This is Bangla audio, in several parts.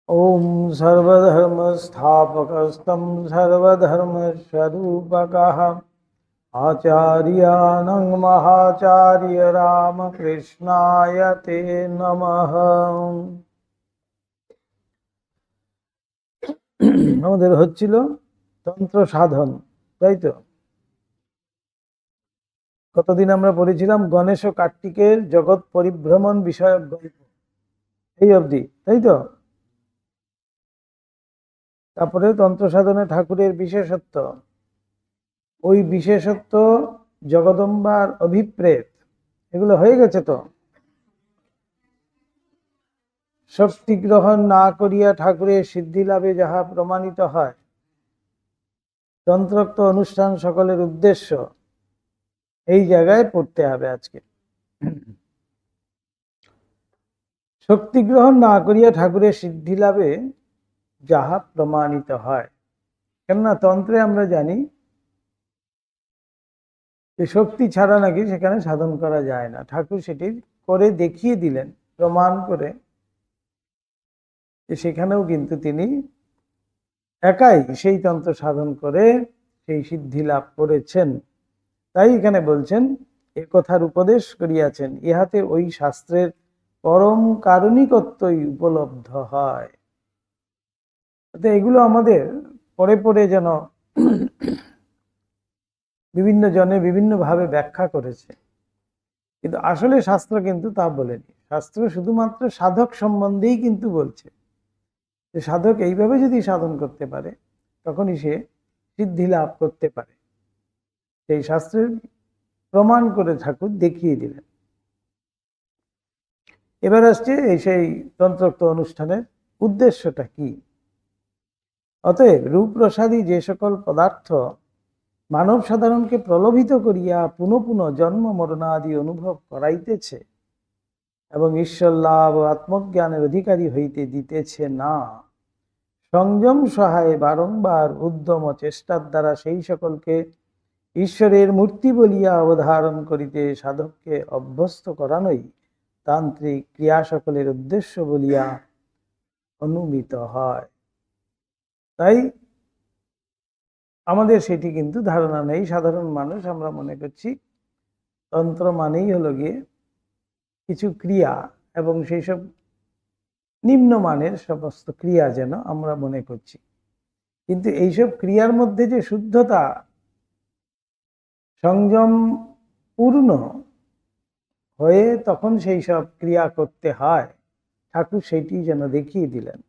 ओम सर्वधर्मस्थापकस्तं सर्वधर्मस्वरूपकः आचार्यानं महाचार्य रामकृष्णाय ते नमः। আমাদের হচ্ছিল তন্ত্র সাধন, তাই তো? কতদিন আমরা পড়েছিলাম গণেশ ও কার্তিকের জগৎ পরিভ্রমণ বিষয়ক গল্প, এই অবধি, তাই তো? তারপরে তন্ত্র সাধনে ঠাকুরের বিশেষত্ব, ওই বিশেষত্ব জগদম্বার অভিপ্রেত, এগুলো হয়ে গেছে তো। শক্তি গ্রহণ না করিয়া ঠাকুরের সিদ্ধি লাভে যাহা প্রমাণিত হয়, তন্ত্রোক্ত অনুষ্ঠান সকলের উদ্দেশ্য, এই জায়গায় পড়তে হবে আজকে। শক্তি গ্রহণ না করিয়া ঠাকুরের সিদ্ধি লাভে যাহা প্রমাণিত হয়, কেননা তন্ত্রে আমরা জানি যে শক্তি ছাড়া নাকি সেখানে সাধন করা যায় না। ঠাকুর সেটি করে দেখিয়ে দিলেন, প্রমাণ করে যে সেখানেও কিন্তু তিনি একাই সেই তন্ত্র সাধন করে সেই সিদ্ধি লাভ করেছেন। তাই এখানে বলছেন, এ কথার উপদেশ করিয়াছেন, ইহাতে ওই শাস্ত্রের পরম কারণিকত্বই উপলব্ধ হয়। তো এগুলো আমাদের পরে পরে যেন বিভিন্ন জনে বিভিন্নভাবে ব্যাখ্যা করেছে, কিন্তু আসলে শাস্ত্র কিন্তু তা বলেনি। শাস্ত্র শুধুমাত্র সাধক সম্বন্ধেই কিন্তু বলছে যে সাধক এইভাবে যদি সাধন করতে পারে তখনই সে সিদ্ধি লাভ করতে পারে। সেই শাস্ত্রের প্রমাণ করে ঠাকুর দেখিয়ে দিলেন। এবার আসছে এই সেই তন্ত্রোক্ত অনুষ্ঠানের উদ্দেশ্যটা কি। অতএব রূপপ্রসাদী যে সকল পদার্থ মানব সাধারণকে প্রলোভিত করিয়া পুনঃ পুনঃ জন্ম মরণাদি অনুভব করাইতেছে এবং ঈশ্বর লাভ ও আত্মজ্ঞানের অধিকারী হইতে দিতেছে না, সংযম সহায়ে বারংবার উদ্যম ও চেষ্টার দ্বারা সেই সকলকে ঈশ্বরের মূর্তি বলিয়া অবধারণ করিতে সাধককে অভ্যস্ত করানোই তান্ত্রিক ক্রিয়া সকলের উদ্দেশ্য বলিয়া অনুমিত হয়। তাই আমাদের সেটি কিন্তু ধারণা নেই। সাধারণ মানুষ আমরা মনে করছি তন্ত্র মানেই হলো গিয়ে কিছু ক্রিয়া, এবং সেই সব নিম্নমানের সমস্ত ক্রিয়া যেন আমরা মনে করছি। কিন্তু এইসব ক্রিয়ার মধ্যে যে শুদ্ধতা, সংযম পূর্ণ হয়ে তখন সেই সব ক্রিয়া করতে হয়, ঠাকুর সেইটি যেন দেখিয়ে দিলেন।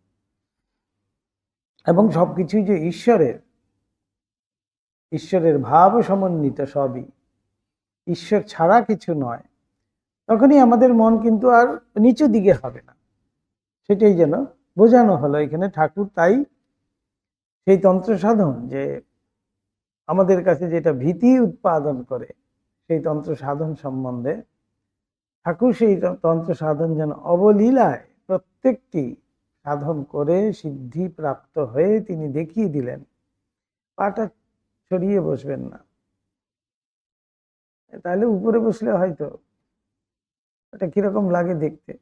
এবং সবকিছুই যে ঈশ্বরের ভাব সমন্বিত, সবই ঈশ্বর ছাড়া কিছু নয়, তখনই আমাদের মন কিন্তু আর নিচু দিকে হবে না। সেটাই যেন বোঝানো হলো এখানে। ঠাকুর তাই সেই তন্ত্র সাধন যে আমাদের কাছে যেটা ভীতি উৎপাদন করে, সেই তন্ত্র সাধন সম্বন্ধে ঠাকুর সেই তন্ত্র সাধন যেন অবলীলায় প্রত্যেকটি সাধন করে সিদ্ধি প্রাপ্ত হয়ে তিনি দেখিয়ে দিলেন। পাটা ছড়িয়ে বসবেন না, তাহলে উপরে বসলে হয়তো এটা কিরকম লাগে দেখতে।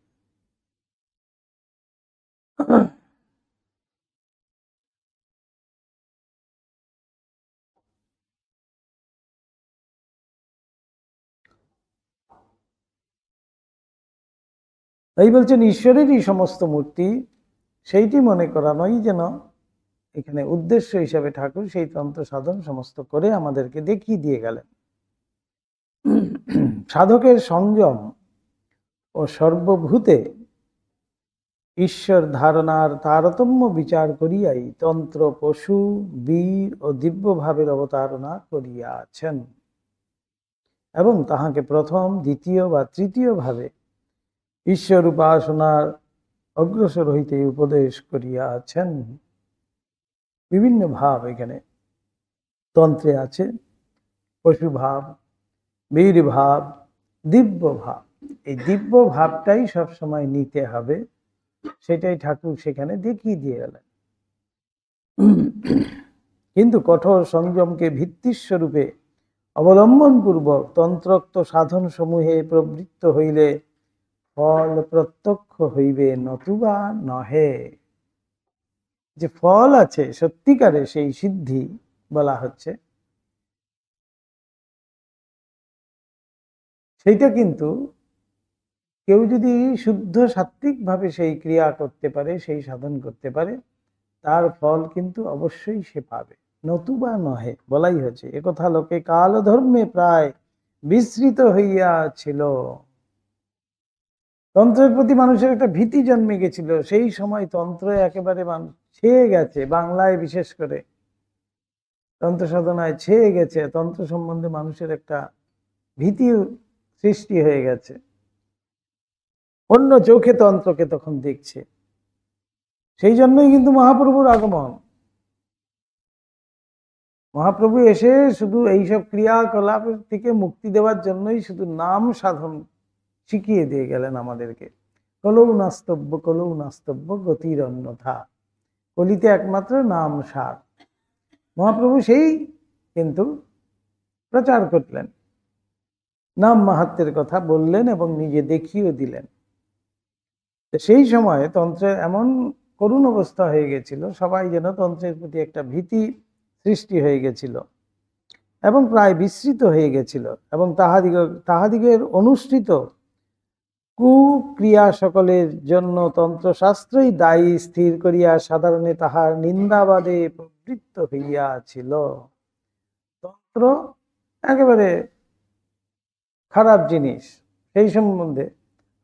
তাই বলছেন ঈশ্বরেরই সমস্ত মূর্তি, সেইটি মনে করানোই যেন এখানে উদ্দেশ্য হিসাবে ঠাকুর সেই তন্ত্র সাধন সমস্ত করে আমাদেরকে দেখিয়ে দিয়ে গেলেন। সাধকের সংযম ও সর্বভূতে ঈশ্বর ধারণার তারতম্য বিচার করিয়াই তন্ত্র পশু বীর ও দিব্য ভাবের অবতারণা করিয়াছেন, এবং তাহাকে প্রথম দ্বিতীয় বা তৃতীয় ভাবে ঈশ্বর উপাসনার অগ্রসর হইতে উপদেশ করিয়াছেন। বিভিন্ন ভাব এখানে তন্ত্রে আছে, পশু ভাব, বীর ভাব, দিব্য ভাব। এই দিব্য ভাবটাই সবসময় নিতে হবে, সেটাই ঠাকুর সেখানে দেখিয়ে দিয়ে গেলেন। কিন্তু কঠোর সংযমকে ভিত্তিস্বরূপে অবলম্বন পূর্বক তন্ত্রোক্ত সাধন সমূহে প্রবৃত্ত হইলে ফল প্রত্যক্ষ হইবে, নতুবা নহে। যে ফল আছে সত্যিকারে সেই সিদ্ধি বলা হচ্ছে, সেইটা কিন্তু কেউ যদি শুদ্ধ সাত্ত্বিকভাবে সেই ক্রিয়া করতে পারে, সেই সাধন করতে পারে, তার ফল কিন্তু অবশ্যই সে পাবে, নতুবা নহে। বলাই হচ্ছে একথা লোকে কাল ধর্মে প্রায় বিস্মৃত হইয়াছিল। তন্ত্রের প্রতি মানুষের একটা ভীতি জন্মে গেছিল, সেই সময় তন্ত্র একেবারে ছেয়ে গেছে, বাংলায় বিশেষ করে তন্ত্র সাধনায় ছেয়ে গেছে, তন্ত্র সম্বন্ধে মানুষের একটা ভীতি সৃষ্টি হয়ে গেছে, অন্য চোখে তন্ত্রকে তখন দেখছে। সেই জন্যই কিন্তু মহাপ্রভুর আগমন। মহাপ্রভু এসে শুধু এইসব ক্রিয়াকলাপ থেকে মুক্তি দেওয়ার জন্যই শুধু নাম সাধন শিখিয়ে দিয়ে গেলেন আমাদেরকে। কলৌ নাস্তব্য গতির অন্যথা, কলিতে একমাত্র নাম সার। মহাপ্রভু সেই কিন্তু প্রচার করলেন, নাম মাহাত্ম্যের কথা বললেন এবং নিজে দেখিয়ে দিলেন। সেই সময় তন্ত্রের এমন করুণ অবস্থা হয়ে গেছিল, সবাই যেন তন্ত্রের প্রতি একটা ভীতি সৃষ্টি হয়ে গেছিল এবং প্রায় বিস্মৃত হয়ে গেছিল, এবং তাহাদিগের অনুষ্ঠিত কুক্রিয়া সকলের জন্য তন্ত্রশাস্ত্রই দায়ী স্থির করিয়া সাধারণে তাহার নিন্দাবাদে প্রবৃত্ত হইয়াছিল। তন্ত্র একেবারে খারাপ জিনিস, সেই সম্বন্ধে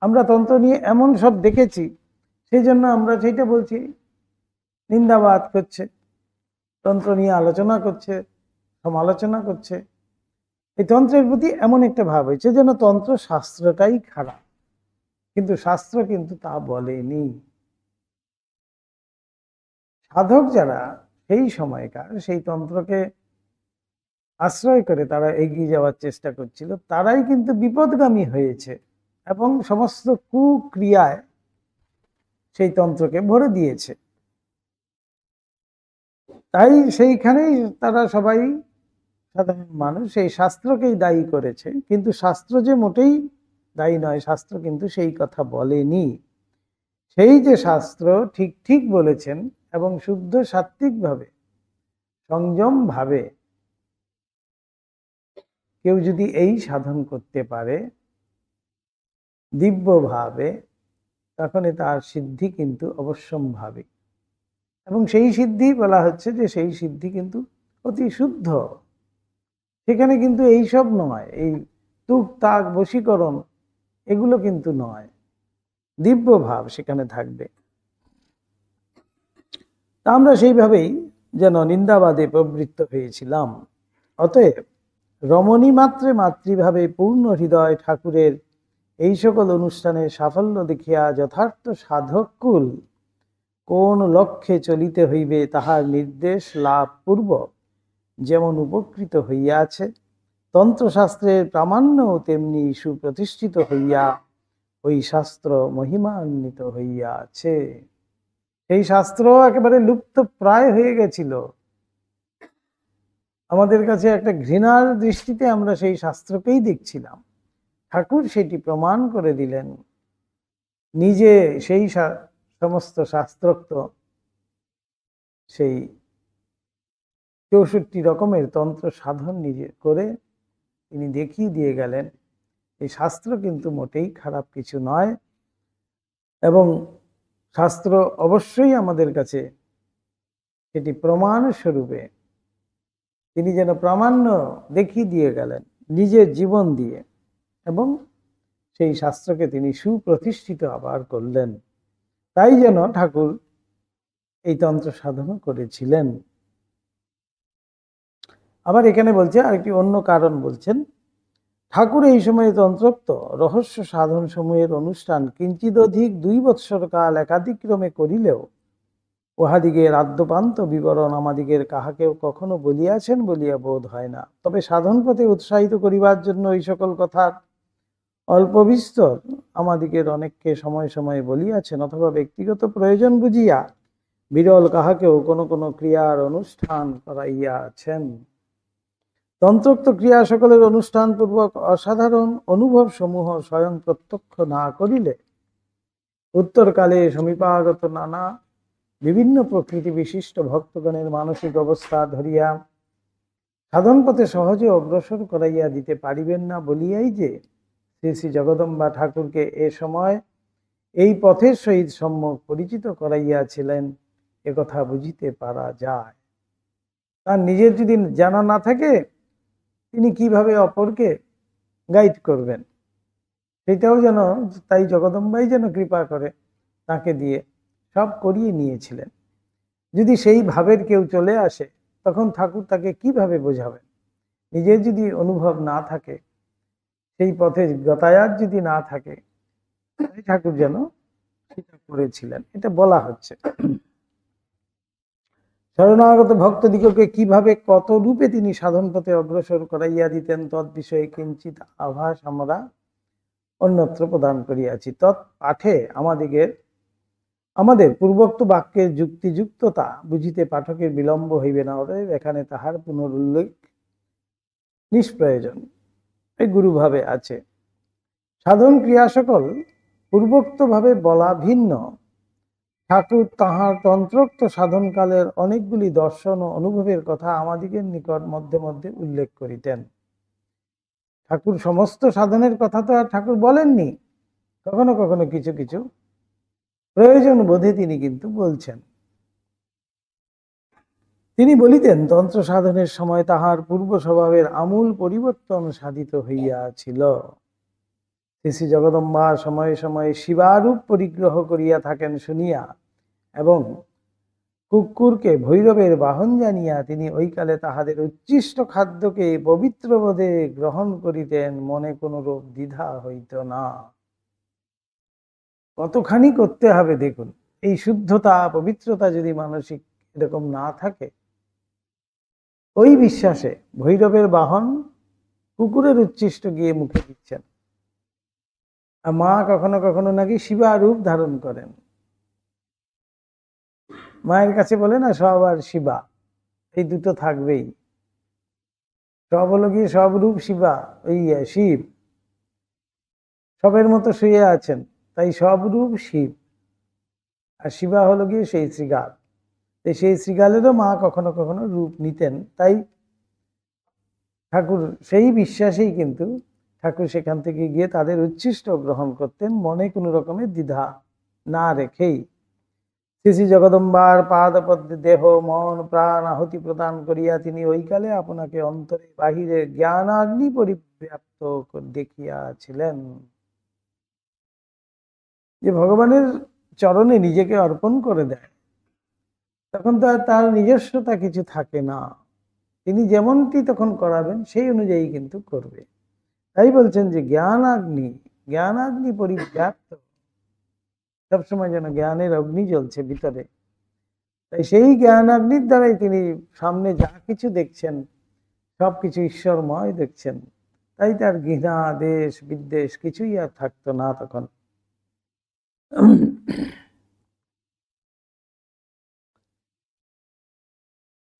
আমরা তন্ত্র নিয়ে এমন সব দেখেছি, সেই জন্য আমরা সেইটা বলছি, নিন্দাবাদ করছে, তন্ত্র নিয়ে আলোচনা করছে, সমালোচনা করছে। এই তন্ত্রের প্রতি এমন একটা ভাব হয়েছে যেন তন্ত্র শাস্ত্রটাই খারাপ, কিন্তু শাস্ত্র কিন্তু তা বলেনি। সাধক যারা সেই সময়কার সেই তন্ত্রকে আশ্রয় করে তারা এগিয়ে যাওয়ার চেষ্টা করছিল, তারাই কিন্তু বিপদগামী হয়েছে এবং সমস্ত কুক্রিয়ায় সেই তন্ত্রকে ভরে দিয়েছে। তাই সেইখানেই তারা সবাই, সাধারণ মানুষ, সেই শাস্ত্রকেই দায়ী করেছে, কিন্তু শাস্ত্র যে মোটেই দায়ী নয়, শাস্ত্র কিন্তু সেই কথা বলেনি। সেই যে শাস্ত্র ঠিক ঠিক বলেছেন এবং শুদ্ধ সাত্ত্বিকভাবে সংযম ভাবে কেউ যদি এই সাধন করতে পারে দিব্যভাবে, তখন তার সিদ্ধি কিন্তু অবশ্যম্ভাবী। এবং সেই সিদ্ধি বলা হচ্ছে যে সেই সিদ্ধি কিন্তু অতি শুদ্ধ, সেখানে কিন্তু এইসব নয়, এই তুক তাক বশীকরণ এগুলো কিন্তু নয়, দিব্য ভাব সেখানে থাকবে। তা আমরা সেইভাবেই যেন নিন্দাবাদে প্রবৃত্ত হয়েছিলাম। অতএব রমণী মাত্রে মাতৃভাবে পূর্ণ হৃদয় ঠাকুরের এই সকল অনুষ্ঠানে সাফল্য দেখিয়া যথার্থ সাধককুল কোন লক্ষ্যে চলিতে হইবে তাহার নির্দেশ লাভ পূর্বক যেমন উপকৃত হইয়াছে, তন্ত্রশাস্ত্রের প্রামাণ্য তেমনি সুপ্রতিষ্ঠিত হইয়া ওই শাস্ত্র মহিমান্বিত হইয়াছে। এই শাস্ত্র একেবারে লুপ্ত প্রায় হয়ে গেছিল, আমাদের কাছে একটা ঘৃণার দৃষ্টিতে আমরা সেই শাস্ত্রকেই দেখছিলাম। ঠাকুর সেটি প্রমাণ করে দিলেন, নিজে সেই সমস্ত শাস্ত্রোক্ত সেই 64 রকমের তন্ত্র সাধন নিজে করে তিনি দেখিয়ে দিয়ে গেলেন এই শাস্ত্র কিন্তু মোটেই খারাপ কিছু নয়, এবং শাস্ত্র অবশ্যই আমাদের কাছে সেটি প্রমাণ স্বরূপে তিনি যেন প্রামাণ্য দেখিয়ে দিয়ে গেলেন নিজের জীবন দিয়ে, এবং সেই শাস্ত্রকে তিনি সুপ্রতিষ্ঠিত আবার করলেন। তাই যেন ঠাকুর এই তন্ত্র সাধনা করেছিলেন। আবার এখানে বলছে আরেকটি অন্য কারণ বলছেন, ঠাকুর এই সময়ে তন্ত্রোক্ত রহস্য সাধন সমূহের অনুষ্ঠান কিঞ্চিত অধিক 2 বৎসর কাল একাধিক্রমে করিলেও উহাদিগের আদ্যপান্ত বিবরণ আমাদিগের কাহাকেও কখনো বলিয়াছেন বলিয়া বোধ হয় না। তবে সাধন পথে উৎসাহিত করিবার জন্য এই সকল কথার অল্প বিস্তর আমাদিগের অনেককে সময় সময়ে বলিয়াছেন, অথবা ব্যক্তিগত প্রয়োজন বুঝিয়া বিরল কাহাকেও কোনো কোনো ক্রিয়ার অনুষ্ঠান করাইয়াছেন। তন্ত্রোক্ত ক্রিয়া সকলের অনুষ্ঠান পূর্বক অসাধারণ অনুভব সমূহ স্বয়ং প্রত্যক্ষ না করিলে উত্তরকালে সমীপাগত নানা বিভিন্ন প্রকৃতি বিশিষ্ট ভক্তগণের মানসিক অবস্থা ধরিয়া সাধন পথে সহজে অগ্রসর করাইয়া দিতে পারিবেন না বলিয়াই যে শ্রী শ্রী জগদম্বা ঠাকুরকে এ সময় এই পথের সহিত সম্যক পরিচিত করাইয়াছিলেন, একথা বুঝিতে পারা যায়। তার নিজের যদি জানা না থাকে, তিনি কিভাবে অপরকে গাইড করবেন? সেটাও যেন তাই জগদম্বাই যেন কৃপা করে তাকে দিয়ে সব করিয়ে নিয়েছিলেন। যদি সেই ভাবের কেউ চলে আসে, তখন ঠাকুর তাকে কিভাবে বোঝাবেন? নিজের যদি অনুভব না থাকে, সেই পথে গতায়াত যদি না থাকে, ঠাকুর যেন সেটা করেছিলেন, এটা বলা হচ্ছে। শরণাগত ভক্তদিগকে কিভাবে কত রূপে তিনি সাধন পথে অগ্রসর করাইয়া দিতেন, তৎ বিষয়ে কিঞ্চিত আভাস আমরা অন্যত্র প্রদান করিয়াছি। তৎপাঠে আমাদের পূর্বোক্ত বাক্যের যুক্তিযুক্ততা বুঝিতে পাঠকের বিলম্ব হইবে না, অতএব এখানে তাহার পুনরুল্লেখ নিষ্প্রয়োজন। এই গুরুভাবে আছে। সাধন ক্রিয়া সকল পূর্বোক্ত ভাবে বলা ভিন্ন। ঠাকুর তাহার তন্ত্রোক্ত সাধনকালের অনেকগুলি দর্শন ও অনুভবের কথা আমাদিগের নিকট মধ্যে মধ্যে উল্লেখ করিতেন। ঠাকুর সমস্ত সাধনের কথা তো আর ঠাকুর বলেননি, কখনো কখনো কিছু কিছু প্রয়োজন বোধে তিনি কিন্তু বলছেন। তিনি বলিতেন, তন্ত্র সাধনের সময় তাহার পূর্ব স্বভাবের আমূল পরিবর্তন সাধিত হইয়াছিল। শ্রী শ্রী জগদম্বা সময়ে সময়ে শিবারূপ পরিগ্রহ করিয়া থাকেন শুনিয়া এবং কুকুরকে ভৈরবের বাহন জানিয়া তিনি ওইকালে তাহাদের উচ্ছিষ্ট খাদ্যকে পবিত্র বোধে গ্রহণ করিতেন, মনে কোনো রূপ দ্বিধা হইত না। কতখানি করতে হবে দেখুন। এই শুদ্ধতা পবিত্রতা যদি মানসিক এরকম না থাকে, ওই বিশ্বাসে ভৈরবের বাহন কুকুরের উচ্ছিষ্ট গিয়ে মুখে দিচ্ছেন। আর মা কখনো কখনো নাকি শিবা রূপ ধারণ করেন। মায়ের কাছে বলে না, সব আর শিবা, এই দুটো থাকবেই। সব হলো গিয়ে সব রূপ শিবা, ওই শিব সবের মতো শুয়ে আছেন, তাই সব রূপ শিব। আর শিবা হলো গিয়ে সেই শ্রীগাল। সেই শ্রীগালেরও মা কখনো কখনো রূপ নিতেন। তাই ঠাকুর সেই বিশ্বাসেই কিন্তু ঠাকুর সেখান থেকে গিয়ে তাদের উচ্ছিষ্ট গ্রহণ করতেন, মনে কোনো রকমের দ্বিধা না রেখেই। শ্রী শ্রী জগদম্বার পাদপদ্মে দেহ মন প্রাণ আহুতি প্রদান করিয়া তিনি ওইকালে আপনাকে অন্তরে বাহিরে জ্ঞানাগ্নি পরিব্যাপ্ত দেখিয়াছিলেন। যে ভগবানের চরণে নিজেকে অর্পণ করে দেয়, তখন তো তার নিজস্বতা কিছু থাকে না। তিনি যেমনটি তখন করাবেন সেই অনুযায়ী কিন্তু করবে। তাই বলছেন যে জ্ঞানাগ্নি পরিব্যাপ্ত, সবসময় যেন জ্ঞানের অগ্নি জ্বলছে ভিতরে। তাই সেই জ্ঞানাগ্নির দ্বারাই তিনি সামনে যা কিছু দেখছেন সবকিছু ঈশ্বরময় দেখছেন। তাই তার ঘৃণা দেশ বিদ্বেষ কিছুই আর থাকতো না তখন।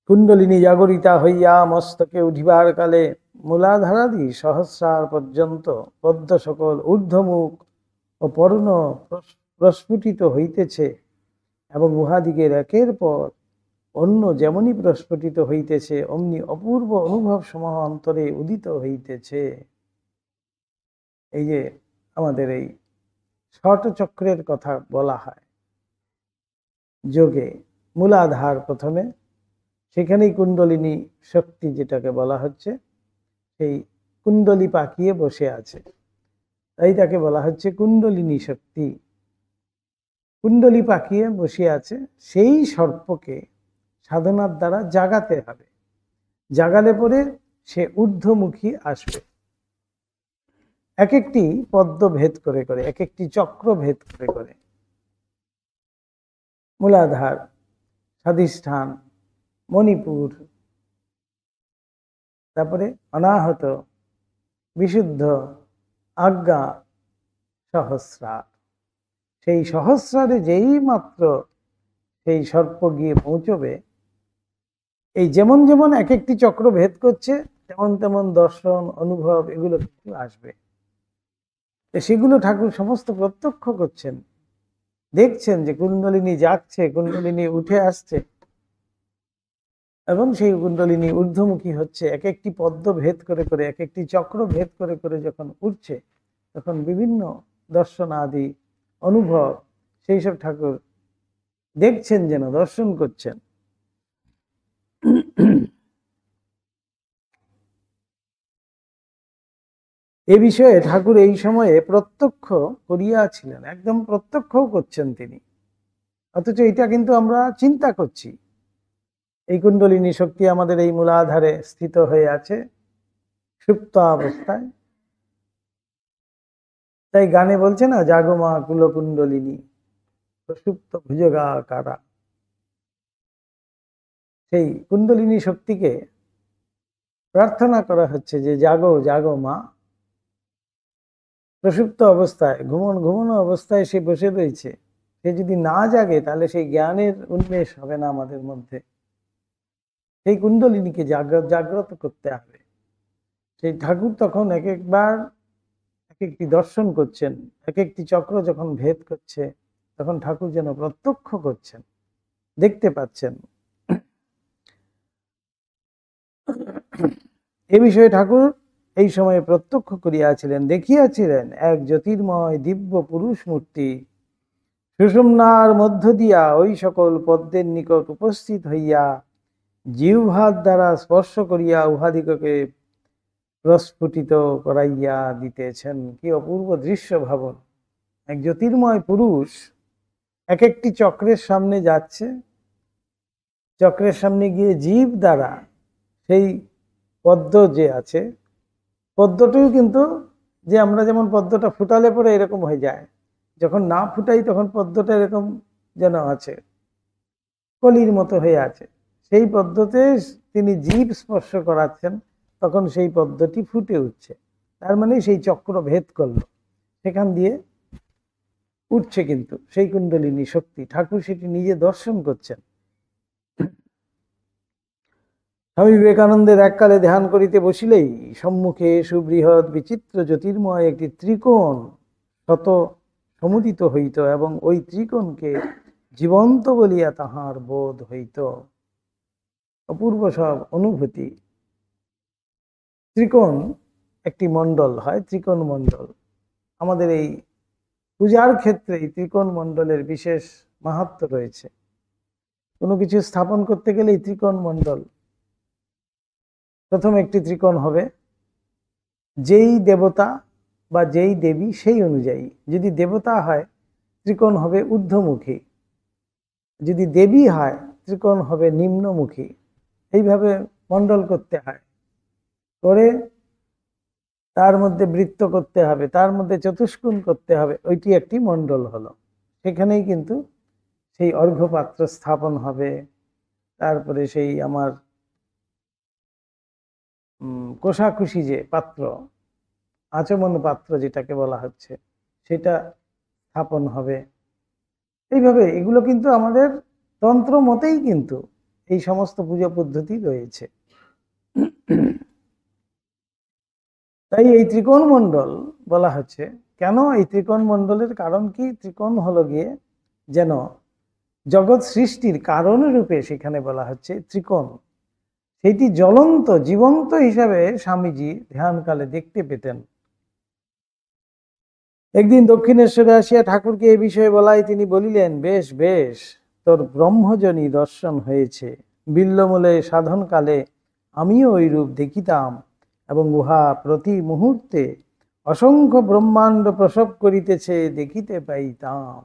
কুণ্ডলিনী জাগরিতা হইয়া মস্তকে উঠিবার কালে মূলাধারাদি সহস্রার পর্যন্ত পদ্ম সকল ঊর্ধ্বমুখ ও পর্ণ প্রস্ফুটিত হইতেছে এবং উহাদিগের একের পর অন্য যেমনই প্রস্ফুটিত হইতেছে, অমনি অপূর্ব অনুভব সমূহ অন্তরে উদিত হইতেছে। এই যে আমাদের এই ষট চক্রের কথা বলা হয় যোগে, মূলাধার প্রথমে, সেখানেই কুণ্ডলিনী শক্তি যেটাকে বলা হচ্ছে, সেই কুণ্ডলী পাকিয়ে বসে আছে, তাই তাকে বলা হচ্ছে কুণ্ডলিনী শক্তি। কুণ্ডলী পাকিয়ে বসে আছে, সেই সর্পকে সাধনার দ্বারা জাগাতে হবে। জাগালে পরে সে ঊর্ধ্বমুখী আসবে, এক একটি পদ্ম ভেদ করে করে, এক একটি চক্র ভেদ করে করে। মূলাধার, স্বাধিষ্ঠান, মণিপুর, তারপরে অনাহত, বিশুদ্ধ, আজ্ঞা, সহস্রার। সেই সহস্রারে যেই মাত্র সেই সর্প গিয়ে পৌঁছবে, এই যেমন যেমন এক একটি চক্র ভেদ করছে, তেমন তেমন দর্শন অনুভব এগুলো কিন্তু আসবে। সেগুলো ঠাকুর সমস্ত প্রত্যক্ষ করছেন। দেখছেন যে কুণ্ডলিনী যাচ্ছে, কুণ্ডলিনী উঠে আসছে এবং সেই কুণ্ডলিনী ঊর্ধ্বমুখী হচ্ছে, এক একটি পদ্ম ভেদ করে করে, এক একটি চক্র ভেদ করে করে যখন উঠছে, তখন বিভিন্ন দর্শন আদি অনুভব সেই সব ঠাকুর দেখছেন, যেন দর্শন করছেন। এ বিষয়ে ঠাকুর এই সময়ে প্রত্যক্ষ করিয়াছিলেন, একদম প্রত্যক্ষও করছেন তিনি, অথচ এটা কিন্তু আমরা চিন্তা করছি। এই কুণ্ডলিনী শক্তি আমাদের এই মূলাধারে স্থিত হয়ে আছে সুপ্ত অবস্থায়। তাই গানে বলছে না, জাগমা কুলকুণ্ডলিনী প্রসুপ্ত ভুজগাকারা। সেই কুণ্ডলিনী শক্তিকে প্রার্থনা করা হচ্ছে যে জাগো জাগো মা। প্রসুপ্ত অবস্থায়, ঘুমানো অবস্থায় সে বসে রয়েছে, সে যদি না জাগে তাহলে সেই জ্ঞানের উন্মেষ হবে না আমাদের মধ্যে। সেই কুণ্ডলিনীকে জাগ্রত করতে হবে। সেই ঠাকুর তখন এক একবার এক একটি দর্শন করছেন, এক একটি চক্র যখন ভেদ করছে, তখন ঠাকুর যেন প্রত্যক্ষ করছেন, দেখতে পাচ্ছেন। এ বিষয়ে ঠাকুর এই সময়ে প্রত্যক্ষ করিয়াছিলেন, দেখিয়াছিলেন এক জ্যোতির্ময় দিব্য পুরুষ মূর্তি সুষুম্নার মধ্য দিয়া ওই সকল পদ্মের নিকট উপস্থিত হইয়া জিহ্বার দ্বারা স্পর্শ করিয়া উহাদিগকে প্রস্ফুটিত করাইয়া দিতেছেন। কি অপূর্ব দৃশ্য ভাবন! এক জ্যোতির্ময় পুরুষ এক একটি চক্রের সামনে যাচ্ছে, চক্রের সামনে গিয়ে জীব দ্বারা সেই পদ্ম যে আছে, পদ্মটিও কিন্তু, যে আমরা যেমন পদ্মটা ফুটালে পরে এরকম হয়ে যায়, যখন না ফুটাই তখন পদ্মটা এরকম যেন আছে, কলির মতো হয়ে আছে, সেই পদ্মতে তিনি জীব স্পর্শ করাচ্ছেন, তখন সেই পদ্মটি ফুটে উঠছে। তার মানে সেই চক্র ভেদ করলো, সেখান দিয়ে উঠছে কিন্তু সেই কুণ্ডলিনী শক্তি। ঠাকুর সেটি নিজে দর্শন করছেন। স্বামী বিবেকানন্দের এককালে ধ্যান করিতে বসিলেই সম্মুখে সুবৃহৎ বিচিত্র জ্যোতির্ময় একটি ত্রিকোণ শত সমুদিত হইত এবং ওই ত্রিকোণকে জীবন্ত বলিয়া তাহার বোধ হইত। অপূর্ব সব অনুভূতি। ত্রিকোণ একটি মণ্ডল হয়, ত্রিকোণ মণ্ডল। আমাদের এই পূজার ক্ষেত্রে এই ত্রিকোণ মণ্ডলের বিশেষ মাহাত্ম্য রয়েছে। কোনো কিছু স্থাপন করতে গেলে এই ত্রিকোণ মণ্ডল, প্রথম একটি ত্রিকোণ হবে, যেই দেবতা বা যেই দেবী সেই অনুযায়ী। যদি দেবতা হয় ত্রিকোণ হবে ঊর্ধ্বমুখী, যদি দেবী হয় ত্রিকোণ হবে নিম্নমুখী। এইভাবে মণ্ডল করতে হয়, করে তার মধ্যে বৃত্ত করতে হবে, তার মধ্যে চতুষ্কোণ করতে হবে, ওইটি একটি মণ্ডল হলো। সেখানেই কিন্তু সেই অর্ঘ্যপাত্র স্থাপন হবে, তারপরে সেই আমার কোষাকুষি যে পাত্র, আচমন পাত্র যেটাকে বলা হচ্ছে, সেটা স্থাপন হবে। এইভাবে এগুলো কিন্তু আমাদের তন্ত্র মতেই কিন্তু এই সমস্ত পূজা পদ্ধতি রয়েছে। তাই এই ত্রিকোণ মণ্ডল বলা হচ্ছে। কেন এই ত্রিকোণ মণ্ডলের কারণ কি? ত্রিকোণ হলো গিয়ে যেন জগৎ সৃষ্টির কারণ রূপে সেখানে বলা হচ্ছে ত্রিকোণ, সেটি জ্বলন্ত জীবন্ত হিসাবে স্বামীজি ধ্যানকালে দেখতে পেতেন। একদিন দক্ষিণেশ্বরে আসিয়া ঠাকুরকে এই বিষয়ে বলাই তিনি বলিলেন, বেশ বেশ, তোর ব্রহ্মজনী দর্শন হয়েছে। বিল্বমূলে সাধনকালে আমিও ওই রূপ দেখিতাম এবং উহা প্রতি মুহূর্তে অসংখ্য ব্রহ্মাণ্ড প্রসব করিতেছে দেখিতে পাইতাম।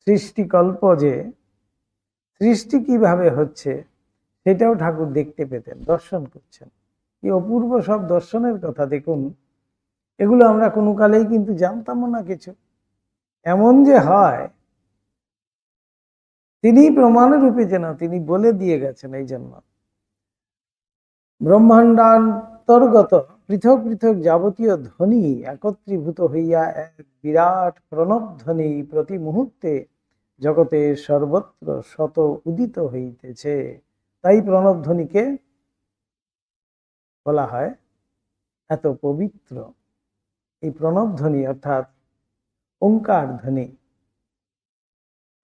সৃষ্টিকল্প যে সৃষ্টি কিভাবে হচ্ছে সেটাও ঠাকুর দেখতে পেতেন, দর্শন করছেন। কি অপূর্ব সব দর্শনের কথা দেখুন। এগুলো আমরা কোনো কালেই কিন্তু জানতামও না কিছু। এমন যে হয় তিনি প্রমাণরূপে যেন তিনি বলে দিয়ে গেছেন। এই জন্য ব্রহ্মাণ্ডান্তর্গত পৃথক পৃথক যাবতীয় ধ্বনি একত্রীভূত হইয়া এক বিরাট প্রণব ধ্বনি প্রতি মুহূর্তে জগতে সর্বত্র শত উদিত হইতেছে। তাই প্রণব ধ্বনিকে বলা হয় এত পবিত্র। এই প্রণব ধ্বনি অর্থাৎ ওঙ্কার ধ্বনি।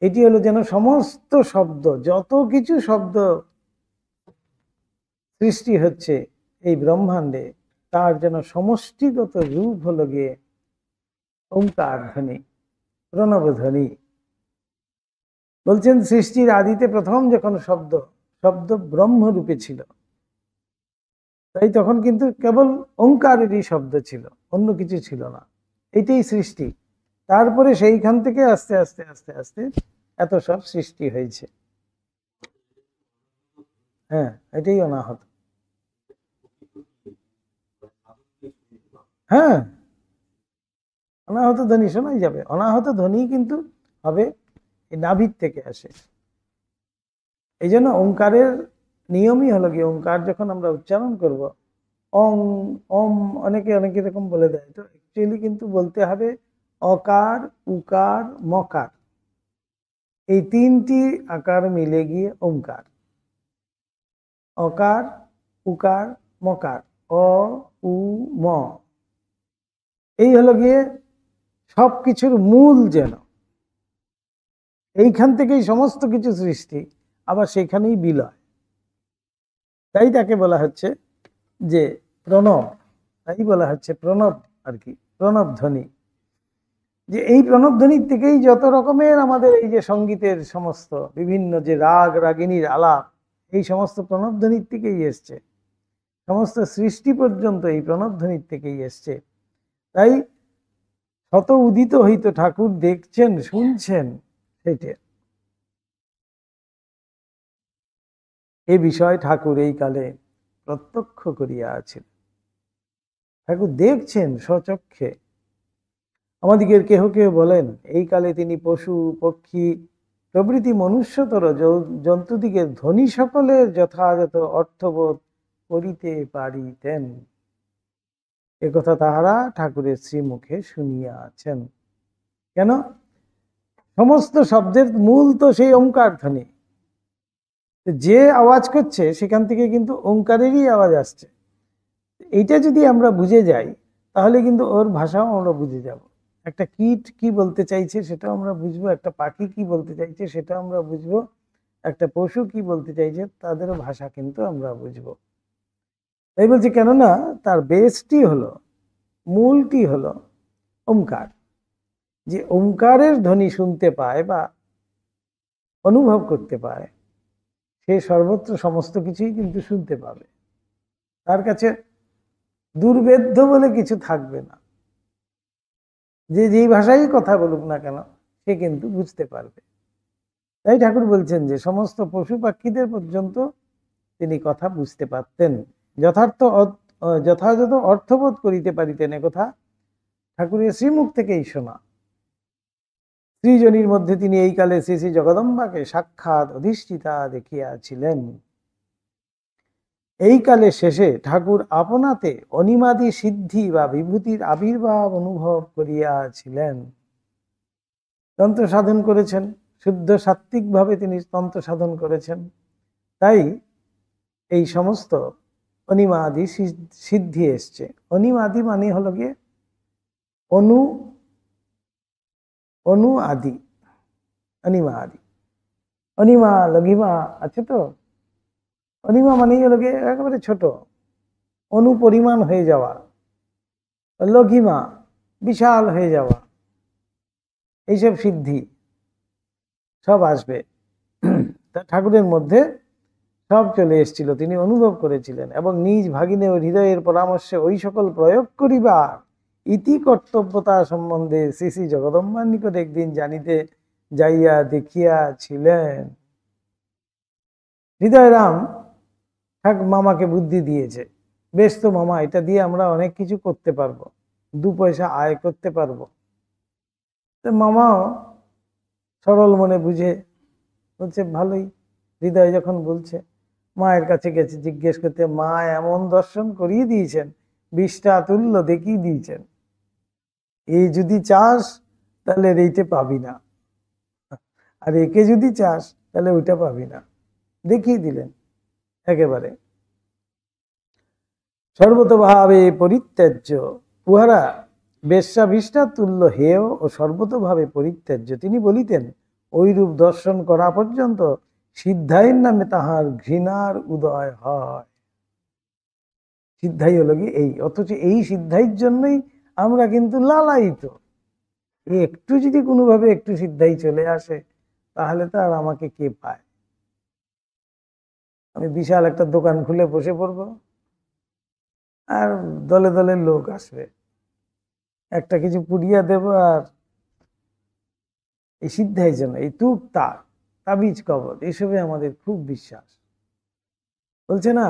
এটি হলো যেন সমস্ত শব্দ, যত কিছু শব্দ সৃষ্টি হচ্ছে এই ব্রহ্মাণ্ডে, তার যেন সমষ্টিগত রূপ হলো গিয়ে ওঙ্কার ধ্বনি, প্রণব ধ্বনি। বলছেন সৃষ্টির আদিতে প্রথম যখন শব্দ ব্রহ্মরূপে ছিল, তাই তখন কিন্তু কেবল ওঙ্কারেরই শব্দ ছিল, অন্য কিছু ছিল না। এটাই সৃষ্টি। তারপরে সেইখান থেকে আস্তে আস্তে আস্তে আস্তে এত সব সৃষ্টি হয়েছে। হ্যাঁ, এটাই অনাহত। হ্যাঁ, অনাহত ধ্বনি শোনাই যাবে। অনাহত ধ্বনি কিন্তু হবে এই নাভির থেকে আসে। এই জন্য ওঙ্কারের নিয়মই হলো কি, ওঙ্কার যখন আমরা উচ্চারণ করব, অং ওম অনেকে অনেক রকম বলে দেয়, তো অ্যাকচুয়ালি কিন্তু বলতে হবে অকার, উকার, মকার, এই তিনটি আকার মিলে গিয়ে ওঙ্কার। অকার, উকার, মকার, অ উ ম, এই হলো গিয়ে সবকিছুর মূল। যেন এইখান থেকেই সমস্ত কিছু সৃষ্টি, আবার সেখানেই বিলয়। তাই তাকে বলা হচ্ছে যে প্রণব, তাই বলা হচ্ছে প্রণব আর কি, প্রণব ধ্বনি। যে এই প্রণব ধ্বনির থেকেই যত রকমের আমাদের এই যে সঙ্গীতের সমস্ত বিভিন্ন যে রাগ রাগিনীর আলাপ, এই সমস্ত প্রণব ধ্বনির থেকেই এসছে। সমস্ত সৃষ্টি পর্যন্ত এই প্রণব ধ্বনির থেকেই এসছে। তাই শত উদিত হইত ঠাকুর দেখছেন শুনছেন, সেটা এ বিষয় ঠাকুর এই কালে প্রত্যক্ষ করিয়া আছেন। ঠাকুর দেখছেন স্বচক্ষে। আমাদিগের কেহ কেহ বলেন এই কালে তিনি পশু পক্ষী প্রভৃতি মনুষ্যতর জন্তুদিগের ধ্বনি সকলের যথাযথ অর্থবোধ করিতে পারিতেন। একথা তাহারা ঠাকুরের শ্রীমুখে শুনিয়াছেন। কেন? সমস্ত শব্দের মূল তো সেই ওঙ্কার ধ্বনি। যে আওয়াজ করছে সেখান থেকে কিন্তু ওঙ্কারেরই আওয়াজ আসছে। এইটা যদি আমরা বুঝে যাই, তাহলে কিন্তু ওর ভাষাও আমরা বুঝে যাব। একটা কীট কি বলতে চাইছে সেটাও আমরা বুঝবো, একটা পাখি কি বলতে চাইছে সেটাও আমরা বুঝবো, একটা পশু কি বলতে চাইছে তাদেরও ভাষা কিন্তু আমরা বুঝবো। তাই বলছি, কেননা তার বেসটি হলো, মূলটি হলো ওঙ্কার। যে ওঙ্কারের ধ্বনি শুনতে পায় বা অনুভব করতে পায়, সে সর্বত্র সমস্ত কিছুই কিন্তু শুনতে পাবে। তার কাছে দুর্বেদ্য বলে কিছু থাকবে না। যে যেই ভাষায় কথা বলুক না কেন, সে কিন্তু বুঝতে পারবে। তাই ঠাকুর বলছেন যে সমস্ত পশু পাখিদের পর্যন্ত তিনি কথা বুঝতে পারতেন, যথাযথ অর্থবোধ করিতে পারিতেন। একথা ঠাকুরের শ্রীমুখ থেকেই শোনা। শ্রীজনীর মধ্যে তিনি এই কালে শ্রী শ্রী জগদম্বাকে সাক্ষাৎ অধিষ্ঠিতা দেখিয়াছিলেন। এই কালে শেষে ঠাকুর আপনাতে অনিমাদি সিদ্ধি বা বিভূতির আবির্ভাব অনুভব করিয়াছিলেন। তন্ত্র সাধন করেছেন, শুদ্ধ সাত্ত্বিকভাবে তিনি তন্ত্র সাধন করেছেন। তাই এই সমস্ত অনিমাদি সিদ্ধি এসছে। অনিমাদি মানে হলো গিয়ে অনু আদি, অনিমা আদি। অনিমা লঘিমা আছে তো, অনিমা মানেই হলো গিয়ে একেবারে ছোট, অনুপরিমাণ হয়ে যাওয়া, লঘিমা বিশাল হয়ে যাওয়া, এইসব সিদ্ধি সব আসবে। তা ঠাকুরের মধ্যে সব চলে এসেছিল, তিনি অনুভব করেছিলেন এবং নিজ ভাগিনে ও হৃদয়ের পরামর্শে ওই সকল প্রয়োগ করিবার ইতি কর্তব্যতা সম্বন্ধে শ্রী শ্রী জগদম্বার নিকট একদিন জানিতে যাইয়া দেখিয়াছিলেন। হৃদয়রাম মামাকে বুদ্ধি দিয়েছে, বেশ তো মামা, এটা দিয়ে আমরা অনেক কিছু করতে পারবো, 2 পয়সা আয় করতে পারবো। তো মামাও সরল মনে বুঝে বলছে ভালোই। হৃদয় যখন বলছে, মায়ের কাছে গেছে জিজ্ঞেস করতে, মা এমন দর্শন করিয়ে দিয়েছেন, 20টা তুল্য দেখিয়ে দিয়েছেন, এই যদি চাস তাহলে এইটা পাবি না, আর একে যদি চাস তাহলে ওইটা পাবি না, দেখিয়ে দিলেন একেবারে। সর্বতভাবে পরিত্যাজ্য, উহারা বেশ্যাভিষ্টা তুল্য হেয় ও সর্বতোভাবে পরিত্যাজ্য। তিনি বলিতেন ওইরূপ দর্শন করা পর্যন্ত সিদ্ধাইয়ের নামে তাহার ঘৃণার উদয় হয়। সিদ্ধাই হলো কি এই, অথচ এই সিদ্ধাইয়ের জন্যই আমরা কিন্তু লালায়িত। একটু যদি কোনোভাবে একটু সিদ্ধাই চলে আসে তাহলে তো আর আমাকে কে পায়। আমি বিশাল একটা দোকান খুলে বসে পড়বো আর দলে দলে লোক আসবে, একটা কিছু পুড়িয়া দেব আর এই সিদ্ধাই জন্য এই তুক তাক তাবিজ কবজ এসবে আমাদের খুব বিশ্বাস। বলছে না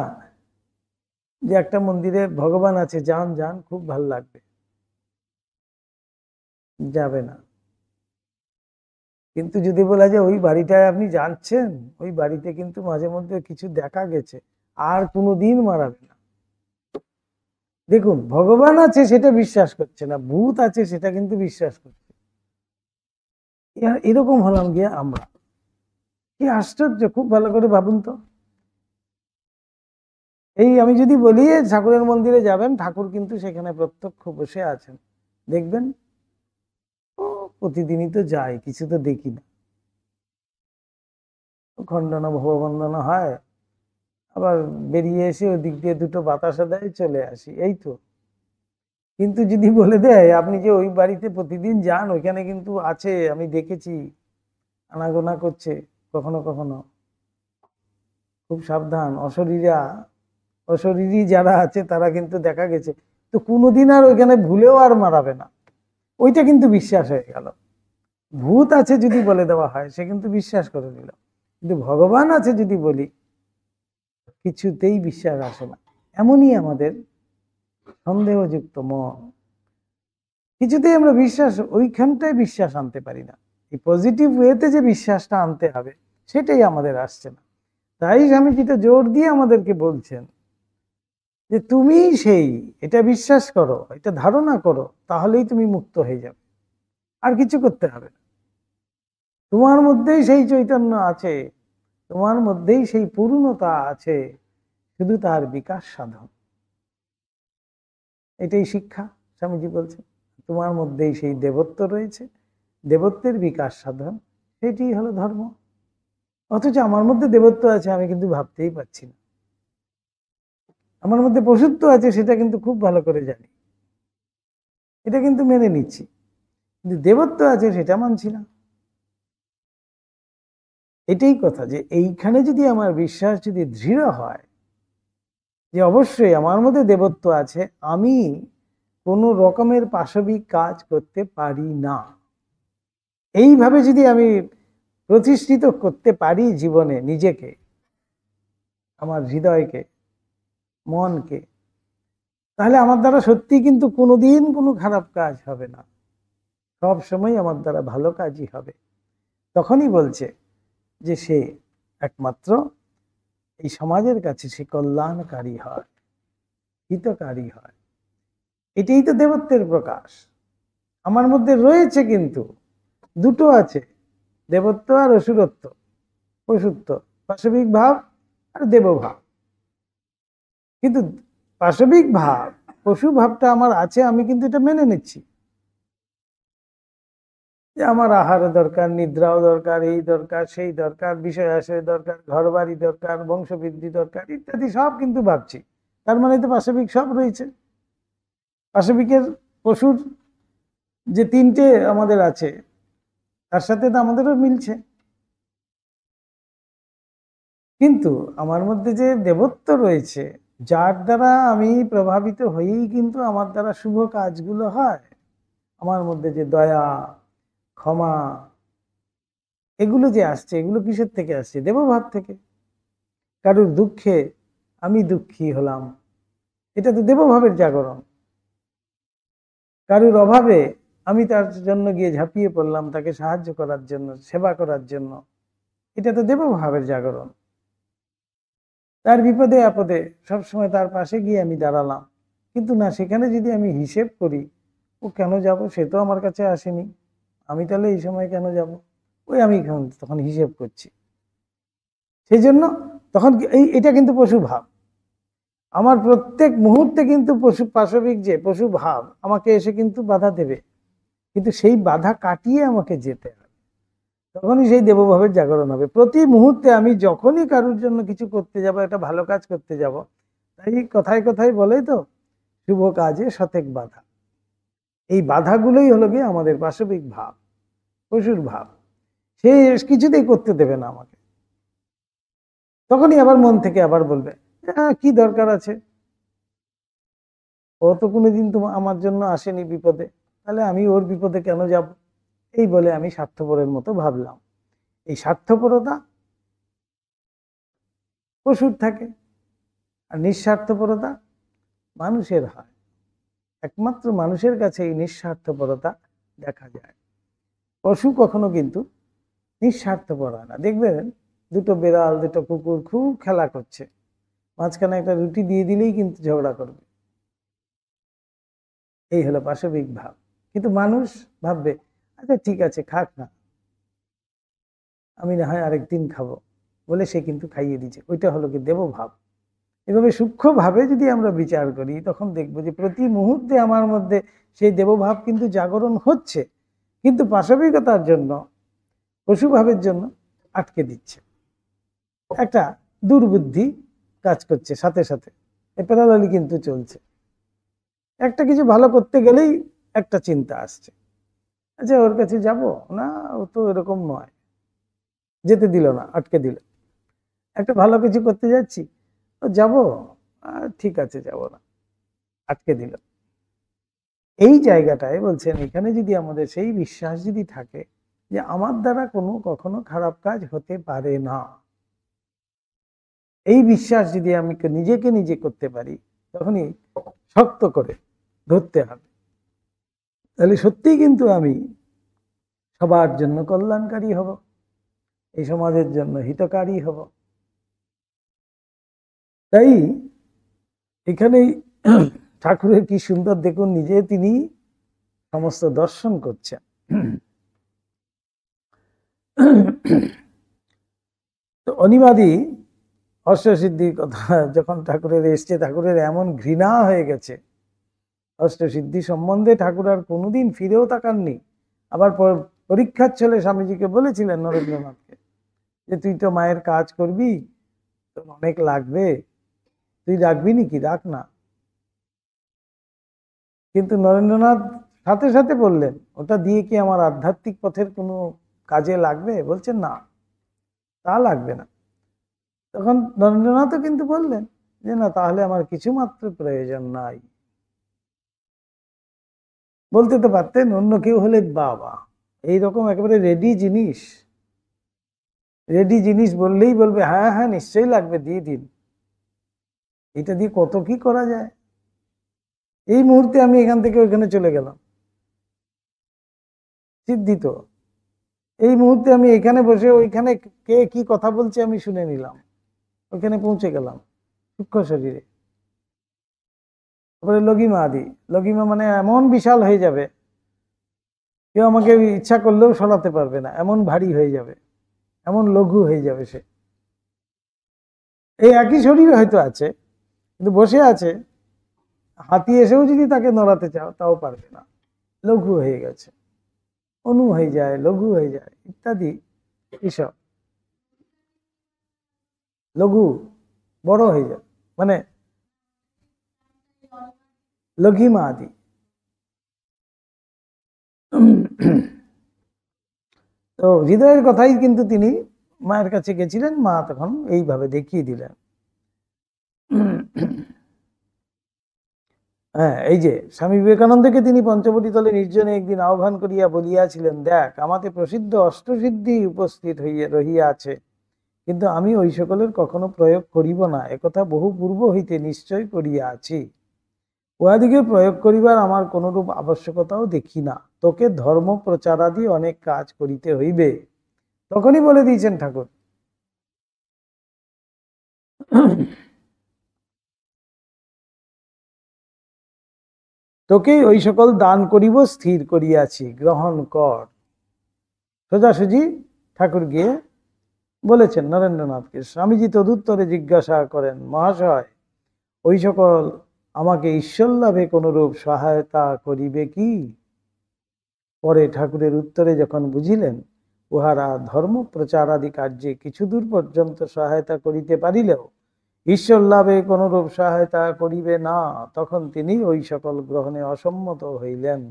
যে একটা মন্দিরে ভগবান আছে, যান যান খুব ভালো লাগবে, যাবে না। কিন্তু যদি বলা যায় ওই বাড়িটায় আপনি যাচ্ছেন, ওই বাড়িতে কিন্তু মাঝে মধ্যে কিছু দেখা গেছে, আর কোনোদিন মারাবে না। দেখুন, ভগবান আছে সেটা বিশ্বাস করছে না, ভূত আছে সেটা কিন্তু বিশ্বাস করছে। এরকম হলাম গিয়ে আমরা। কি আশ্চর্য, খুব ভালো করে ভাবুন তো। এই আমি যদি বলি ঠাকুরের মন্দিরে যাবেন, ঠাকুর কিন্তু সেখানে প্রত্যক্ষ বসে আছেন, দেখবেন ও প্রতিদিনই তো যাই, কিছু তো দেখি না। খণ্ডনা ভববন্দনা হয়, আবার বেরিয়ে এসে ওই দিক দিয়ে দুটো বাতাসা দেয়, চলে আসি, এই তো। কিন্তু যদি বলে দেয় আপনি যে ওই বাড়িতে প্রতিদিন যান, ওইখানে কিন্তু আছে, আমি দেখেছি, আনাগোনা করছে কখনো কখনো, খুব সাবধান, অশরীরী যারা আছে তারা কিন্তু দেখা গেছে, তো কোনোদিন আর ওইখানে ভুলেও আর মারাবে না, ওইটা কিন্তু বিশ্বাস হয়ে গেল। ভূত আছে যদি বলে দেওয়া হয় সে কিন্তু বিশ্বাস করে নিল, কিন্তু ভগবান আছে যদি বলি কিছুতেই বিশ্বাস আসে না। এমনই আমাদের সন্দেহযুক্ত মন, কিছুতেই আমরা বিশ্বাস, ওইখানটায় বিশ্বাস আনতে পারি না। এই পজিটিভ ওয়েতে যে বিশ্বাসটা আনতে হবে সেটাই আমাদের আসছে না। তাই স্বামীজিটা জোর দিয়ে আমাদেরকে বলছেন যে তুমি সেই, এটা বিশ্বাস করো, এটা ধারণা করো, তাহলেই তুমি মুক্ত হয়ে যাবে, আর কিছু করতে হবে না। তোমার মধ্যেই সেই চৈতন্য আছে, তোমার মধ্যেই সেই পূর্ণতা আছে, শুধু তার বিকাশ সাধন। এটাই শিক্ষা, স্বামীজি বলছেন তোমার মধ্যেই সেই দেবত্ব রয়েছে, দেবত্বের বিকাশ সাধন, সেটি হলো ধর্ম। অথচ আমার মধ্যে দেবত্ব আছে আমি কিন্তু ভাবতেই পারছি না, আমার মধ্যে পশুত্ব আছে সেটা কিন্তু খুব ভালো করে জানি, এটা কিন্তু মেনে নিচ্ছি, কিন্তু দেবত্ব আছে সেটা মানছি না। এটাই কথা, যে এইখানে যদি আমার বিশ্বাস যদি দৃঢ় হয় যে অবশ্যই আমার মধ্যে দেবত্ব আছে, আমি কোনো রকমের পাশবিক কাজ করতে পারি না, এইভাবে যদি আমি প্রতিষ্ঠিত করতে পারি জীবনে নিজেকে, আমার হৃদয়কে, মনকে, তাহলে আমার দ্বারা সত্যি কিন্তু কোনোদিন কোনো খারাপ কাজ হবে না, সব সময় আমার দ্বারা ভালো কাজই হবে। তখনই বলছে যে সে একমাত্র এই সমাজের কাছে সে কল্যাণকারী হয়, হিতকারী হয়। এটাই তো দেবত্বের প্রকাশ। আমার মধ্যে রয়েছে কিন্তু দুটো আছে, দেবত্ব আর অসুরত্ব, পশুত্ব, পাশবিক ভাব আর দেবভাব। কিন্তু পাশবিক ভাব, পশু ভাবটা আমার আছে, আমি কিন্তু এটা মেনে নিচ্ছি যে আমার আহারও দরকার, নিদ্রাও দরকার, এই দরকার, সেই দরকার, বিষয় আশয় দরকার, ঘর বাড়ি দরকার, বংশবৃদ্ধি দরকার, ইত্যাদি সব কিন্তু ভাবছি। তার মানে তো পাশবিক সব রয়েছে। পাশবিকের পশুর যে তিনটে আমাদের আছে তার সাথে তো আমাদেরও মিলছে, কিন্তু আমার মধ্যে যে দেবত্ব রয়েছে, যার দ্বারা আমি প্রভাবিত হয়েই কিন্তু আমার দ্বারা শুভ কাজগুলো হয়, আমার মধ্যে যে দয়া, ক্ষমা, এগুলো যে আসছে, এগুলো কিসের থেকে আসছে? দেবভাব থেকে। কারোর দুঃখে আমি দুঃখী হলাম, এটা তো দেবভাবের জাগরণ। কারোর অভাবে আমি তার জন্য গিয়ে ঝাঁপিয়ে পড়লাম, তাকে সাহায্য করার জন্য, সেবা করার জন্য, এটা তো দেবভাবের জাগরণ। তার বিপদে আপদে সবসময় তার পাশে গিয়ে আমি দাঁড়ালাম, কিন্তু না, সেখানে যদি আমি হিসেব করি, ও কেন যাব, সে তো আমার কাছে আসেনি, আমি তাহলে এই সময় কেন যাব, ওই আমি তখন হিসেব করছি। সেই জন্য তখন এটা কিন্তু পশু ভাব। আমার প্রত্যেক মুহূর্তে কিন্তু পশু পাশবিক যে পশু ভাব আমাকে এসে কিন্তু বাধা দেবে, কিন্তু সেই বাধা কাটিয়ে আমাকে যেতে হবে, তখনই সেই দেবভাবের জাগরণ হবে। প্রতি মুহূর্তে আমি যখনই কারোর জন্য কিছু করতে যাব, একটা ভালো কাজ করতে যাব, তাই কথায় কথায় বলে তো, শুভ কাজে শতেক বাধা। এই বাধাগুলোই হলো গিয়ে আমাদের পাশবিক ভাব, পশুর ভাব। সে কিছুতেই করতে দেবে না আমাকে। তখনই আবার মন থেকে আবার বলবে, হ্যাঁ কি দরকার আছে, ও তো কোনোদিন আমার জন্য আসেনি বিপদে, তাহলে আমি ওর বিপদে কেন যাব? এই বলে আমি স্বার্থপরের মতো ভাবলাম। এই স্বার্থপরতা পশুর থাকে, আর নিঃস্বার্থপরতা মানুষের হয়। একমাত্র মানুষের কাছে এই নিঃস্বার্থপরতা দেখা যায়। পশু কখনো কিন্তু নিঃস্বার্থপর হয় না। দেখবেন দুটো বেড়াল, দুটো কুকুর খুব খেলা করছে, মাঝখানে একটা রুটি দিয়ে দিলেই কিন্তু ঝগড়া করবে। এই হলো পাশবিক ভাব। কিন্তু মানুষ ভাববে, আচ্ছা ঠিক আছে খাক না, আমি না হয় আরেকদিন খাবো, বলে সে কিন্তু খাইয়ে দিচ্ছে। ওইটা হলো কি দেবভাব। এভাবে সূক্ষ্মভাবে যদি আমরা বিচার করি, তখন দেখবো যে প্রতি মুহূর্তে আমার মধ্যে সেই দেবভাব কিন্তু জাগরণ হচ্ছে, কিন্তু পাশবিকতার জন্য, পশুভাবের জন্য আটকে দিচ্ছে। একটা দুর্বুদ্ধি কাজ করছে সাথে সাথে, প্যারালালি কিন্তু চলছে। একটা কিছু ভালো করতে গেলেই একটা চিন্তা আসছে, আচ্ছা ওর কাছে যাব না, ও তো এরকম নয়, যেতে দিল না, আটকে দিল। একটা ভালো কিছু করতে যাচ্ছি, যাব, ঠিক আছে যাব না, আটকে দিল। এই জায়গাটায় বলছেন, এখানে যদি আমাদের সেই বিশ্বাস যদি থাকে যে আমার দ্বারা কখনো খারাপ কাজ হতে পারে না, এই বিশ্বাস যদি আমি নিজেকে নিজে করতে পারি, তখনই শক্ত করে ধরতে হবে। তাহলে সত্যিই কিন্তু আমি সবার জন্য কল্যাণকারী হব, এই সমাজের জন্য হিতকারী হব। তাই এখানেই ঠাকুরের কি সুন্দর দেখুন, নিজে তিনি সমস্ত দর্শন করছেন। তো অনিবাদী অষ্টসিদ্ধির কথা যখন ঠাকুরের এসছে, ঠাকুরের এমন ঘৃণা হয়ে গেছে অষ্টসিদ্ধি সম্বন্ধে, ঠাকুর আর কোনোদিন ফিরেও তাকাননি। আবার পরীক্ষার ছেলে স্বামীজিকে বলেছিলেন নরেন্দ্রনাথকে, যে তুই তো মায়ের কাজ করবি, তোর অনেক লাগবে, তুই রাখবি নাকি, রাখ না। কিন্তু নরেন্দ্রনাথ সাথে সাথে বললেন, ওটা দিয়ে কি আমার আধ্যাত্মিক পথের কোনো কাজে লাগবে? বলছেন না, তা লাগবে না। তখন নরেন্দ্রনাথও কিন্তু বললেন যে না, তাহলে আমার কিছু মাত্র প্রয়োজন নাই। বলতে তো পারতেন অন্য কেউ হলে, বাবা এইরকম একেবারে রেডি জিনিস, রেডি জিনিস বললেই বলবে হ্যাঁ হ্যাঁ নিশ্চয়ই লাগবে, দিয়ে দিন। এটা দিয়ে কত কি করা যায়, এই মুহূর্তে আমি এখান থেকে ওইখানে চলে গেলাম, সিদ্ধি তো। এই মুহূর্তে আমি এখানে বসে ওইখানে কে কি কথা বলছে আমি শুনে নিলাম, ওইখানে পৌঁছে গেলাম সূক্ষ্ম শরীরে। তারপরে লগিমা আদি, লগিমা মানে এমন বিশাল হয়ে যাবে, কেউ আমাকে ইচ্ছা করলেও সরাতে পারবে না, এমন ভারী হয়ে যাবে, এমন লঘু হয়ে যাবে সে। এই একই শরীর হয়তো আছে, কিন্তু বসে আছে, হাতি এসেও যদি তাকে নড়াতে চাও তাও পারবে না, লঘু হয়ে গেছে, অনু হয়ে যায়, লঘু হয়ে যায় ইত্যাদি। এসব লঘু বড় হয়ে যায়, মানে লঘিমা আদি। তো হৃদয়ের কথাই কিন্তু তিনি মায়ের কাছে গেছিলেন, মা তখন এইভাবে দেখিয়ে দিলেন। হ্যাঁ, এই যে স্বামী বিবেকানন্দকে তিনি পঞ্চবটী তলে নির্জনে একদিন আহ্বান করিয়া বলিয়াছিলেন, দেখ আমাতে প্রসিদ্ধ অষ্টসিদ্ধি উপস্থিত রহিয়া আছে, কিন্তু আমি ওই সকলের কখনো প্রয়োগ করিব না, একথা বহু পূর্ব হইতে নিশ্চয় করিয়া আছি। উহাদিকে প্রয়োগ করিবার আমার কোনরূপ আবশ্যকতাও দেখি না, তোকে ধর্ম প্রচারাদি অনেক কাজ করিতে হইবে। তখনই বলে দিয়েছেন ঠাকুর, তোকেই ওই সকল দান করিব স্থির করিয়াছি, গ্রহণ কর। সোজাসুজি ঠাকুর গিয়ে বলেছেন নরেন্দ্রনাথকে। স্বামীজি তদুত্তরে জিজ্ঞাসা করেন, মহাশয় ওই সকল আমাকে ঈশ্বর লাভে কোনরূপ সহায়তা করিবে কি? পরে ঠাকুরের উত্তরে যখন বুঝিলেন উহারা ধর্ম প্রচারাদি কার্যে কিছু দূর পর্যন্ত সহায়তা করিতে পারিলেও ঈশ্বর লাভে কোনরূপ সহায়তা করিবে না, তখন তিনি ওই সকল গ্রহণে অসম্মত হইলেন।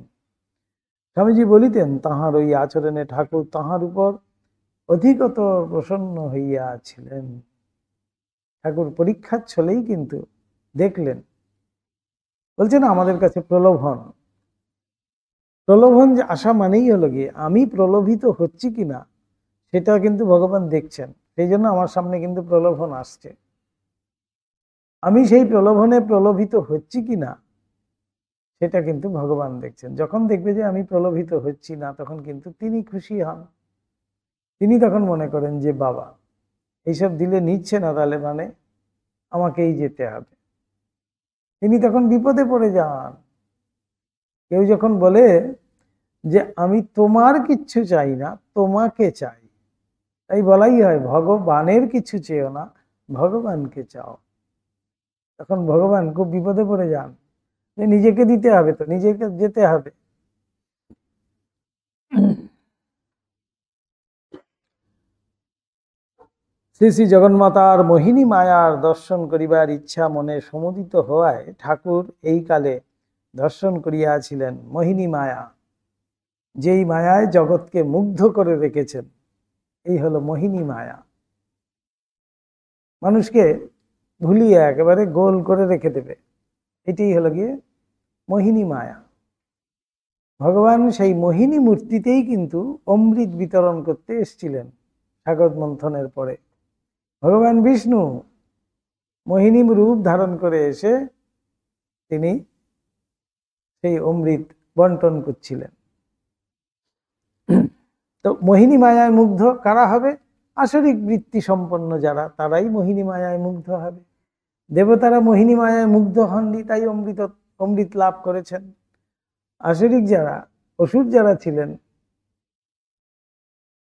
স্বামীজি বলিতেন, তাহার ওই আচরণে ঠাকুর তাহার উপর অধিকতর প্রসন্ন হইয়াছিলেন। ঠাকুর পরীক্ষার ছলেই কিন্তু দেখলেন, বলছেন আমাদের কাছে প্রলোভন যে আসা মানেই হলো গিয়ে আমি প্রলোভিত হচ্ছি কিনা সেটা কিন্তু ভগবান দেখছেন। সেই জন্য আমার সামনে কিন্তু প্রলোভন আসছে। আমি সেই প্রলোভনে প্রলোভিত হচ্ছি কিনা সেটা কিন্তু ভগবান দেখছেন। যখন দেখবে যে আমি প্রলোভিত হচ্ছি না, তখন কিন্তু তিনি খুশি হন। তিনি তখন মনে করেন যে বাবা এইসব দিলে নিচ্ছে না, তাহলে মানে আমাকেই যেতে হবে। তিনি তখন বিপদে পড়ে যান। কেউ যখন বলে যে আমি তোমার কিচ্ছু চাই না, তোমাকে চাই, তাই বলাই হয় ভগবানের কিছু চেয়েও না, ভগবানকে চাও। তখন ভগবান খুব বিপদে পড়ে যান যে নিজেকে দিতে হবে, তো নিজেকে যেতে হবে। শ্রী শ্রী জগন্মাতার মোহিনী মায়ার দর্শন করিবার ইচ্ছা মনে সমুদিত হওয়ায় ঠাকুর এই কালে দর্শন করিয়াছিলেন মোহিনী মায়া। যেই মায়ায় জগৎকে মুগ্ধ করে রেখেছেন, এই হলো মোহিনী মায়া। মানুষকে ভুলিয়ে একেবারে গোল করে রেখে দেবে, এটাই হলো গিয়ে মোহিনী মায়া। ভগবান সেই মোহিনী মূর্তিতেই কিন্তু অমৃত বিতরণ করতে এসেছিলেন সাগর মন্থনের পরে। ভগবান বিষ্ণু মোহিনী রূপ ধারণ করে এসে তিনি সেই অমৃত বন্টন করছিলেন। তো মোহিনী মায়ায় মুগ্ধ কারা হবে? আসরিক বৃত্তি সম্পন্ন যারা, তারাই মোহিনী মায়ায় মুগ্ধ হবে। দেবতারা মোহিনী মায়ায় মুগ্ধ হননি, তাই অমৃত লাভ করেছেন। আসরিক যারা, অসুর যারা ছিলেন,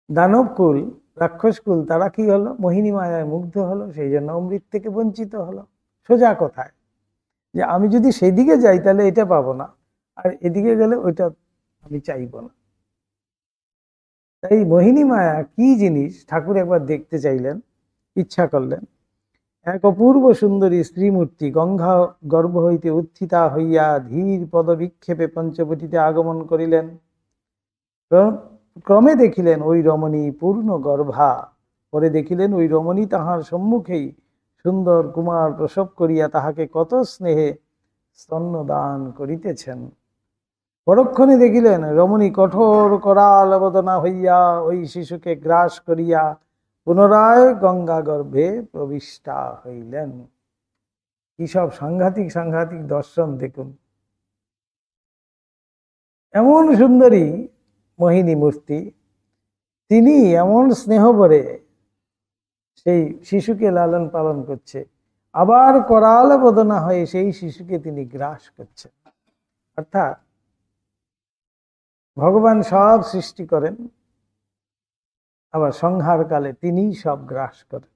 দানবকুল, রাক্ষসকুল, তারা কি হলো? মোহিনী মায়ায় মুগ্ধ হলো, সেই জন্য অমৃত থেকে বঞ্চিত হলো। সোজা কথায় যে আমি যদি সেদিকে যাই তাহলে এটা পাবো না, আর এদিকে গেলে ওইটা আমি চাইবো না। তাই মোহিনী মায়া কি জিনিস ঠাকুর একবার দেখতে চাইলেন, ইচ্ছা করলেন। এক অপূর্ব সুন্দরী স্ত্রীমূর্তি গঙ্গা গর্ভ হইতে উত্থিতা হইয়া ধীর পদবিক্ষেপে পঞ্চবটিতে আগমন করিলেন। ক্রমে দেখিলেন ওই রমণী পূর্ণ গর্ভা। পরে দেখিলেন ওই রমণী তাহার সম্মুখেই সুন্দর কুমার প্রসব করিয়া তাহাকে কত স্নেহে স্তন্যদান করিতেছেন। পরক্ষণে দেখিলেন রমণী কঠোর করাল বদনা হইয়া ওই শিশুকে গ্রাস করিয়া পুনরায় গঙ্গা গর্ভে প্রবিষ্টা হইলেন। কি সব সাংঘাতিক সাংঘাতিক দর্শন দেখুন। এমন সুন্দরী মোহিনী মূর্তি, তিনি এমন স্নেহ ভরে সেই শিশুকে লালন পালন করছে, আবার করাল বদনা হয়ে সেই শিশুকে তিনি গ্রাস করছেন। অর্থাৎ ভগবান সব সৃষ্টি করেন, আবার সংহার কালে তিনিই সব গ্রাস করেন।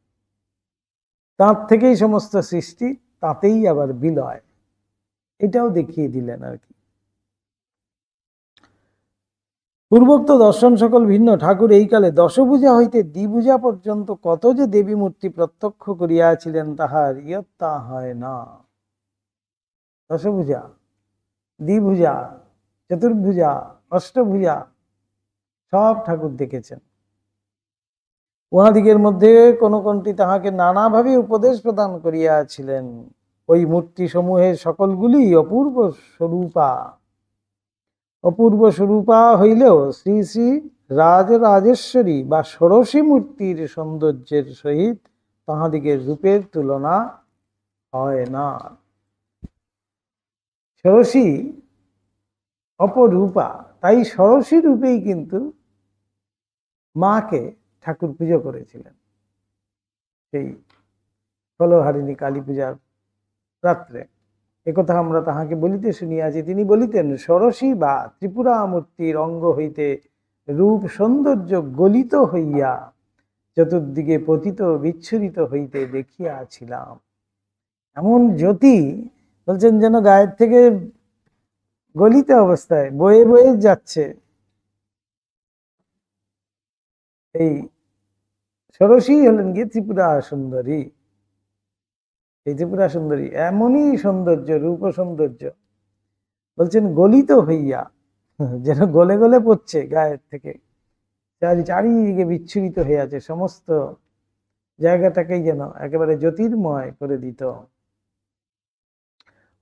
তাঁর থেকেই সমস্ত সৃষ্টি, তাতেই আবার বিলয়। এটাও দেখিয়ে দিলেন আর কি। পূর্বোক্ত দর্শন সকল ভিন্ন। ঠাকুর এই কালে দশভুজা হইতে দ্বিভুজা পর্যন্ত কত যে দেবী মূর্তি প্রত্যক্ষ করিয়াছিলেন তাহার ইয়ত্তা হয় না। দশভুজা, দ্বিভুজা, চতুর্ভুজা, অষ্টভুজা সব ঠাকুর দেখেছেন। উহাদিগের মধ্যে কোন কোনটি তাহাকে নানাভাবে উপদেশ প্রদান করিয়াছিলেন। ওই মূর্তি সমূহের সকলগুলি অপূর্ব স্বরূপা। অপূর্ব স্বরূপা হইলেও শ্রী শ্রী রাজরাজেশ্বরী বা ষোড়শী মূর্তির সৌন্দর্যের সহিত তাহাদিগের রূপের তুলনা হয় না। ষোড়শী অপরূপা, তাই ষোড়শী রূপেই কিন্তু মাকে ঠাকুর পুজো করেছিলেন সেই ফলহারিণী কালী পূজার রাত্রে। একথা আমরা তাহাকে বলিতে শুনিয়াছি। তিনি বলিতেন, ষোড়শী বা ত্রিপুরা মূর্তির অঙ্গ হইতে রূপ সৌন্দর্য গলিত হইয়া চতুর্দিকে পতিত বিচ্ছুরিত হইতে দেখিয়াছিলাম। এমন জ্যোতি, বলছেন যেন গায়ের থেকে গলিত অবস্থায় বয়ে বয়ে যাচ্ছে। এই ষোড়শী হলেন গিয়ে ত্রিপুরা সুন্দরী। এই ত্রিপুরা সুন্দরী এমনই সৌন্দর্য, রূপ সৌন্দর্য, বলছেন গলিত হইয়া, যেন গলে গলে পড়ছে গায়ের থেকে, চারিদিকে বিচ্ছুরিত হয়ে আছে, সমস্ত জায়গাটাকেই যেন একেবারে জ্যোতির্ময় করে দিত।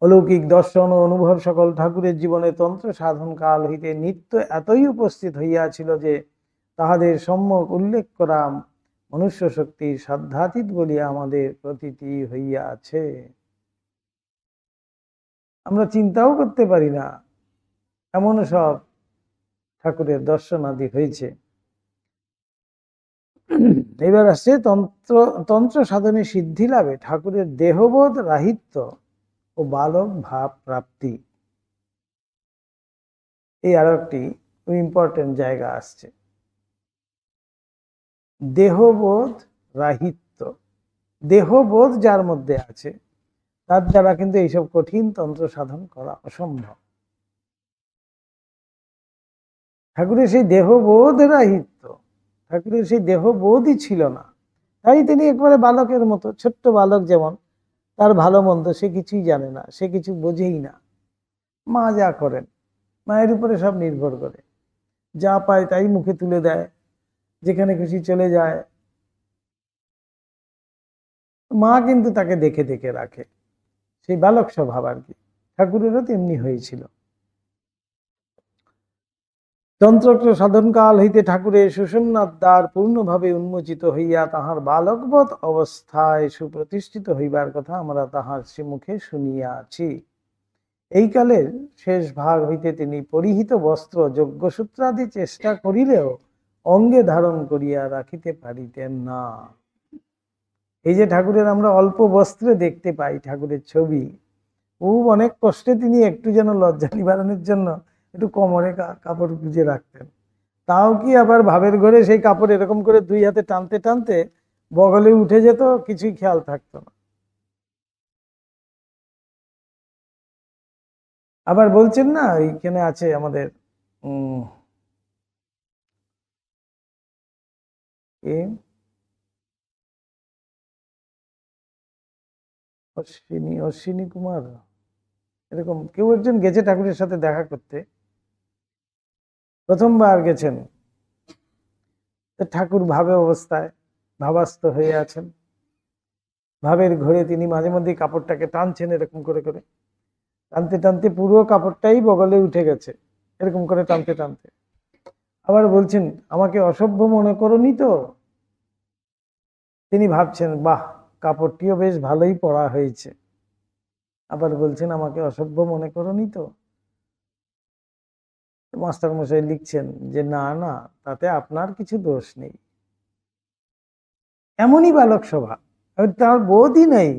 অলৌকিক দর্শন ও অনুভব সকল ঠাকুরের জীবনে তন্ত্র সাধন কাল হইতে নিত্য এতই উপস্থিত হইয়াছিল যে তাহাদের সম্যক উল্লেখ করা মনুষ্য শক্তির সাধ্যাতীত বলিয়া আমাদের প্রতীতি হইয়াছে। আমরা চিন্তাও করতে পারি না, এমন সব ঠাকুরের দর্শন আদি হয়েছে। এবার আসছে তন্ত্র সাধনে সিদ্ধি লাভে ঠাকুরের দেহবোধ রাহিত্য ও বালক ভাব প্রাপ্তি। এই আরো একটি ইম্পর্টেন্ট জায়গা আসছে, দেহবোধ রাহিত্য। দেহবোধ যার মধ্যে আছে তার দ্বারা কিন্তু এইসব কঠিন তন্ত্র সাধন করা অসম্ভব। ঠাকুরের সেই দেহবোধ রাহিত্য, ঠাকুরের সেই দেহবোধই ছিল না, তাই তিনি একবারে বালকের মতো, ছোট্ট বালক যেমন, তার ভালো মন্দ সে কিছুই জানে না, সে কিছু বোঝেই না। মা যা করেন, মায়ের উপরে সব নির্ভর করে, যা পায় তাই মুখে তুলে দেয়, যেখানে খুশি চলে যায়। মা কিন্তু তাকে দেখে দেখে রাখে, সেই বালক স্বভাব আর কি। ঠাকুরেরও তেমনি হয়েছিল। তন্ত্র সাধনকাল হইতে ঠাকুরের সুষুম্নার দ্বার পূর্ণভাবে উন্মোচিত হইয়া তাহার বালকবৎ অবস্থায় সুপ্রতিষ্ঠিত হইবার কথা আমরা তাহার শ্রীমুখে শুনিয়াছি। এই কালের শেষ ভাগ হইতে তিনি পরিহিত বস্ত্র যজ্ঞসূত্রাদি চেষ্টা করিলেও অঙ্গে ধারণ করিয়া রাখিতে পারিতেন না। এই যে ঠাকুরের আমরা অল্প বস্ত্রে দেখতে পাই ঠাকুরের ছবি, খুব অনেক কষ্টে তিনি একটু যেন লজ্জা নিবারণের জন্য একটু কোমরে কাপড় গুঁজে রাখতেন। তাও কি আবার ভাবের ঘরে সেই কাপড় এরকম করে দুই হাতে টানতে টানতে বগলে উঠে যেত, কিছুই খেয়াল থাকতো না। আবার বলছেন না, এইখানে আছে আমাদের অশ্বিনী কুমার, এরকম কেউ একজন গেছে ঠাকুরের সাথে দেখা করতে, প্রথমবার গেছেন। ঠাকুর ভাবে অবস্থায় ভাবাস্ত হয়ে আছেন, ভাবের ঘরে তিনি মাঝে মধ্যে কাপড়টাকে টানছেন, এরকম করে করে টানতে টানতে পুরো কাপড়টাই বগলে উঠে গেছে, এরকম করে টানতে টানতে। আবার বলছেন, আমাকে অসভ্য মনে করোনি তো? তিনি ভাবছেন, বাহ, কাপড়টিও বেশ ভালোই পরা হয়েছে। আবার বলছেন, আমাকে অসভ্য মনে করোনি তো? মাস্টার মশাই লিখছেন যে না না, তাতে আপনার কিছু দোষ নেই। এমনই বালক স্বভাব, তার বোধই নেই,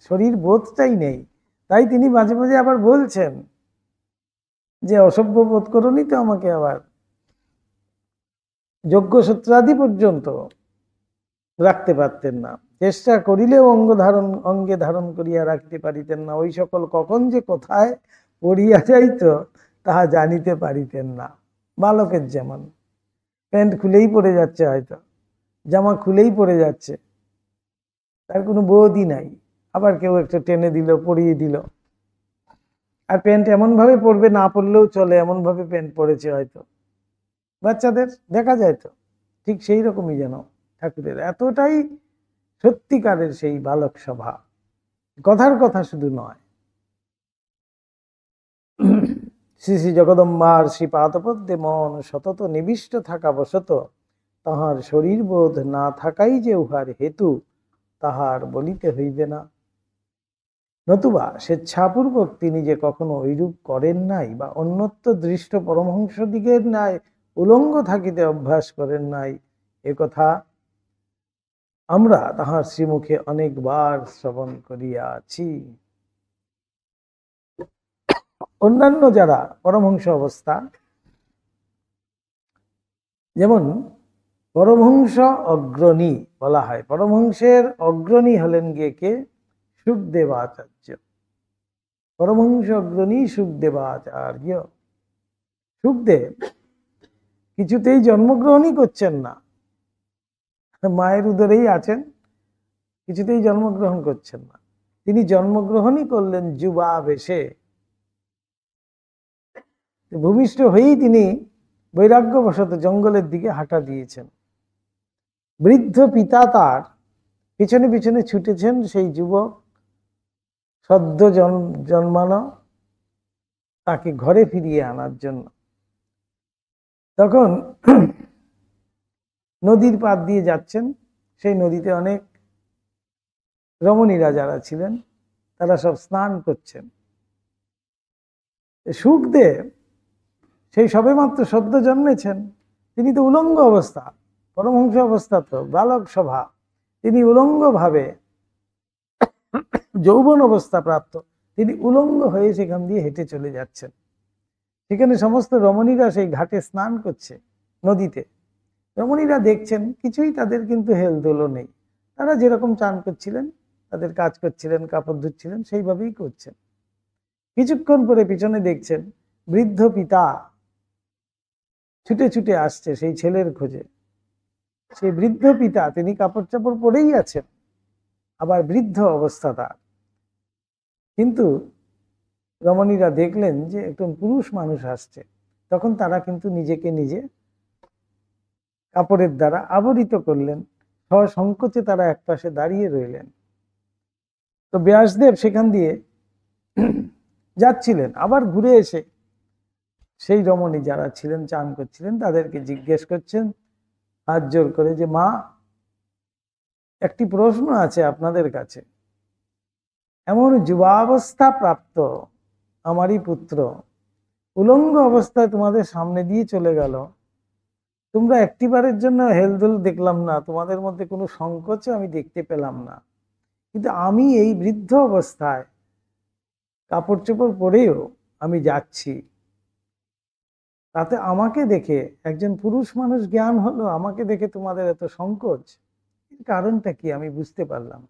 শরীর বোধটাই নেই। তাই তিনি মাঝে মাঝে আবার বলছেন যে অসভ্য বোধ করোনি তো আমাকে। আবার যজ্ঞসূত্রাদি পর্যন্ত রাখতে পারতেন না, চেষ্টা করিলেও অঙ্গে ধারণ করিয়া রাখতে পারিতেন না। ওই সকল কখন যে কোথায় পড়িয়া যাইত তাহা জানিতে পারিতেন না। বালকের যেমন প্যান্ট খুলেই পড়ে যাচ্ছে, হয়তো জামা খুলেই পড়ে যাচ্ছে, তার কোনো বোধই নাই। আবার কেউ একটু টেনে দিল, পরিয়ে দিল, আর প্যান্ট এমন ভাবে পরবে, না পরলেও চলে এমন ভাবে প্যান্ট পরেছে, হয়তো বাচ্চাদের দেখা যায় তো। ঠিক সেই রকমই যেন ঠাকুরের এতটাই সত্যিকারের সেই বালক স্বভাব, কথার কথা শুধু নয়। শ্রী শ্রী জগদম্বার শ্রী পাদপদ্মে মন সতত নিবিষ্ট থাকা বশত তাহার শরীর বোধ না থাকাই যে উহার হেতু, তাহার বলিতে হইবে না। নতুবা স্বেচ্ছাপূর্বক তিনি যে কখনো ঐরূপ করেন নাই, বা অন্যত্র দৃষ্ট পরমহংস দিগের ন্যায় উলঙ্গ থাকিতে অভ্যাস করেন নাই, এ কথা আমরা তাহার শ্রীমুখে অনেকবার শ্রবণ করিয়াছি। অন্যান্য যারা পরমহংস অবস্থা, যেমন পরমহংস অগ্রণী বলা হয়, পরমহংসের অগ্রণী হলেন গিয়ে কে? সুখদেবাচার্য, পরমহংস অগ্রণী সুখদেবাচার্য। সুখদেব কিছুতেই জন্মগ্রহণই করছেন না, মায়ের উদরেই আছেন, কিছুতেই জন্মগ্রহণ করছেন না। তিনি জন্মগ্রহণই করলেন যুবা বেশে। ভূমিষ্ঠ হয়েই তিনি বৈরাগ্যবশত জঙ্গলের দিকে হাঁটা দিয়েছেন। বৃদ্ধ পিতা তার পিছনে পিছনে ছুটেছেন সেই যুবক সদ্য জন্মানো তাকে ঘরে ফিরিয়ে আনার জন্য। তখন নদীর পাড় দিয়ে যাচ্ছেন, সেই নদীতে অনেক রমণীরা যারা ছিলেন তারা সব স্নান করছেন। সুখদেব সেই সবেমাত্র সদ্য জন্মেছেন, তিনি তো উলঙ্গ অবস্থা, পরমহংস অবস্থা তো বালক সভা, তিনি উলঙ্গ ভাবে যৌবন অবস্থা প্রাপ্ত, তিনি উলঙ্গ হয়ে সেখান দিয়ে হেঁটে চলে যাচ্ছেন। সেখানে সমস্ত রমণীরা সেই ঘাটে স্নান করছে নদীতে। রমণীরা দেখছেন, কিছুই তাদের কিন্তু হেলদোলও নেই, তারা যেরকম চান করছিলেন, তাদের কাজ করছিলেন, কাপড় ধুচ্ছিলেন, সেইভাবেই করছেন। কিছুক্ষণ পরে পিছনে দেখছেন বৃদ্ধ পিতা ছুটে ছুটে আসছে সেই ছেলের খোঁজে। সেই বৃদ্ধ পিতা তিনি কাপড় চাপড় পরেই আছেন, আবার বৃদ্ধ অবস্থা তার, কিন্তু রমণীরা দেখলেন যে একজন পুরুষ মানুষ আসছে। তখন তারা কিন্তু নিজেকে নিজে কাপড়ের দ্বারা আবরিত করলেন, সসংকোচে তারা একপাশে দাঁড়িয়ে রইলেন। তো ব্যাসদেব সেখান দিয়ে যাচ্ছিলেন, আবার ঘুরে এসে সেই রমণী যারা ছিলেন চান করছিলেন তাদেরকে জিজ্ঞেস করছেন হাত জোর করে যে, মা, একটি প্রশ্ন আছে আপনাদের কাছে। এমন যুবাবস্থা প্রাপ্ত আমারই পুত্র উলঙ্গ অবস্থায় তোমাদের সামনে দিয়ে চলে গেল, তোমরা একটিবারের জন্য হেলদোল দেখলাম না, তোমাদের মধ্যে কোনো সংকোচ আমি দেখতে পেলাম না, কিন্তু আমি এই বৃদ্ধ অবস্থায় কাপড় চোপড় পরেও আমি যাচ্ছি, তাতে আমাকে দেখে একজন পুরুষ মানুষ জ্ঞান হলো, আমাকে দেখে তোমাদের এত সংকোচ, এর কারণটা কি আমি বুঝতে পারলাম।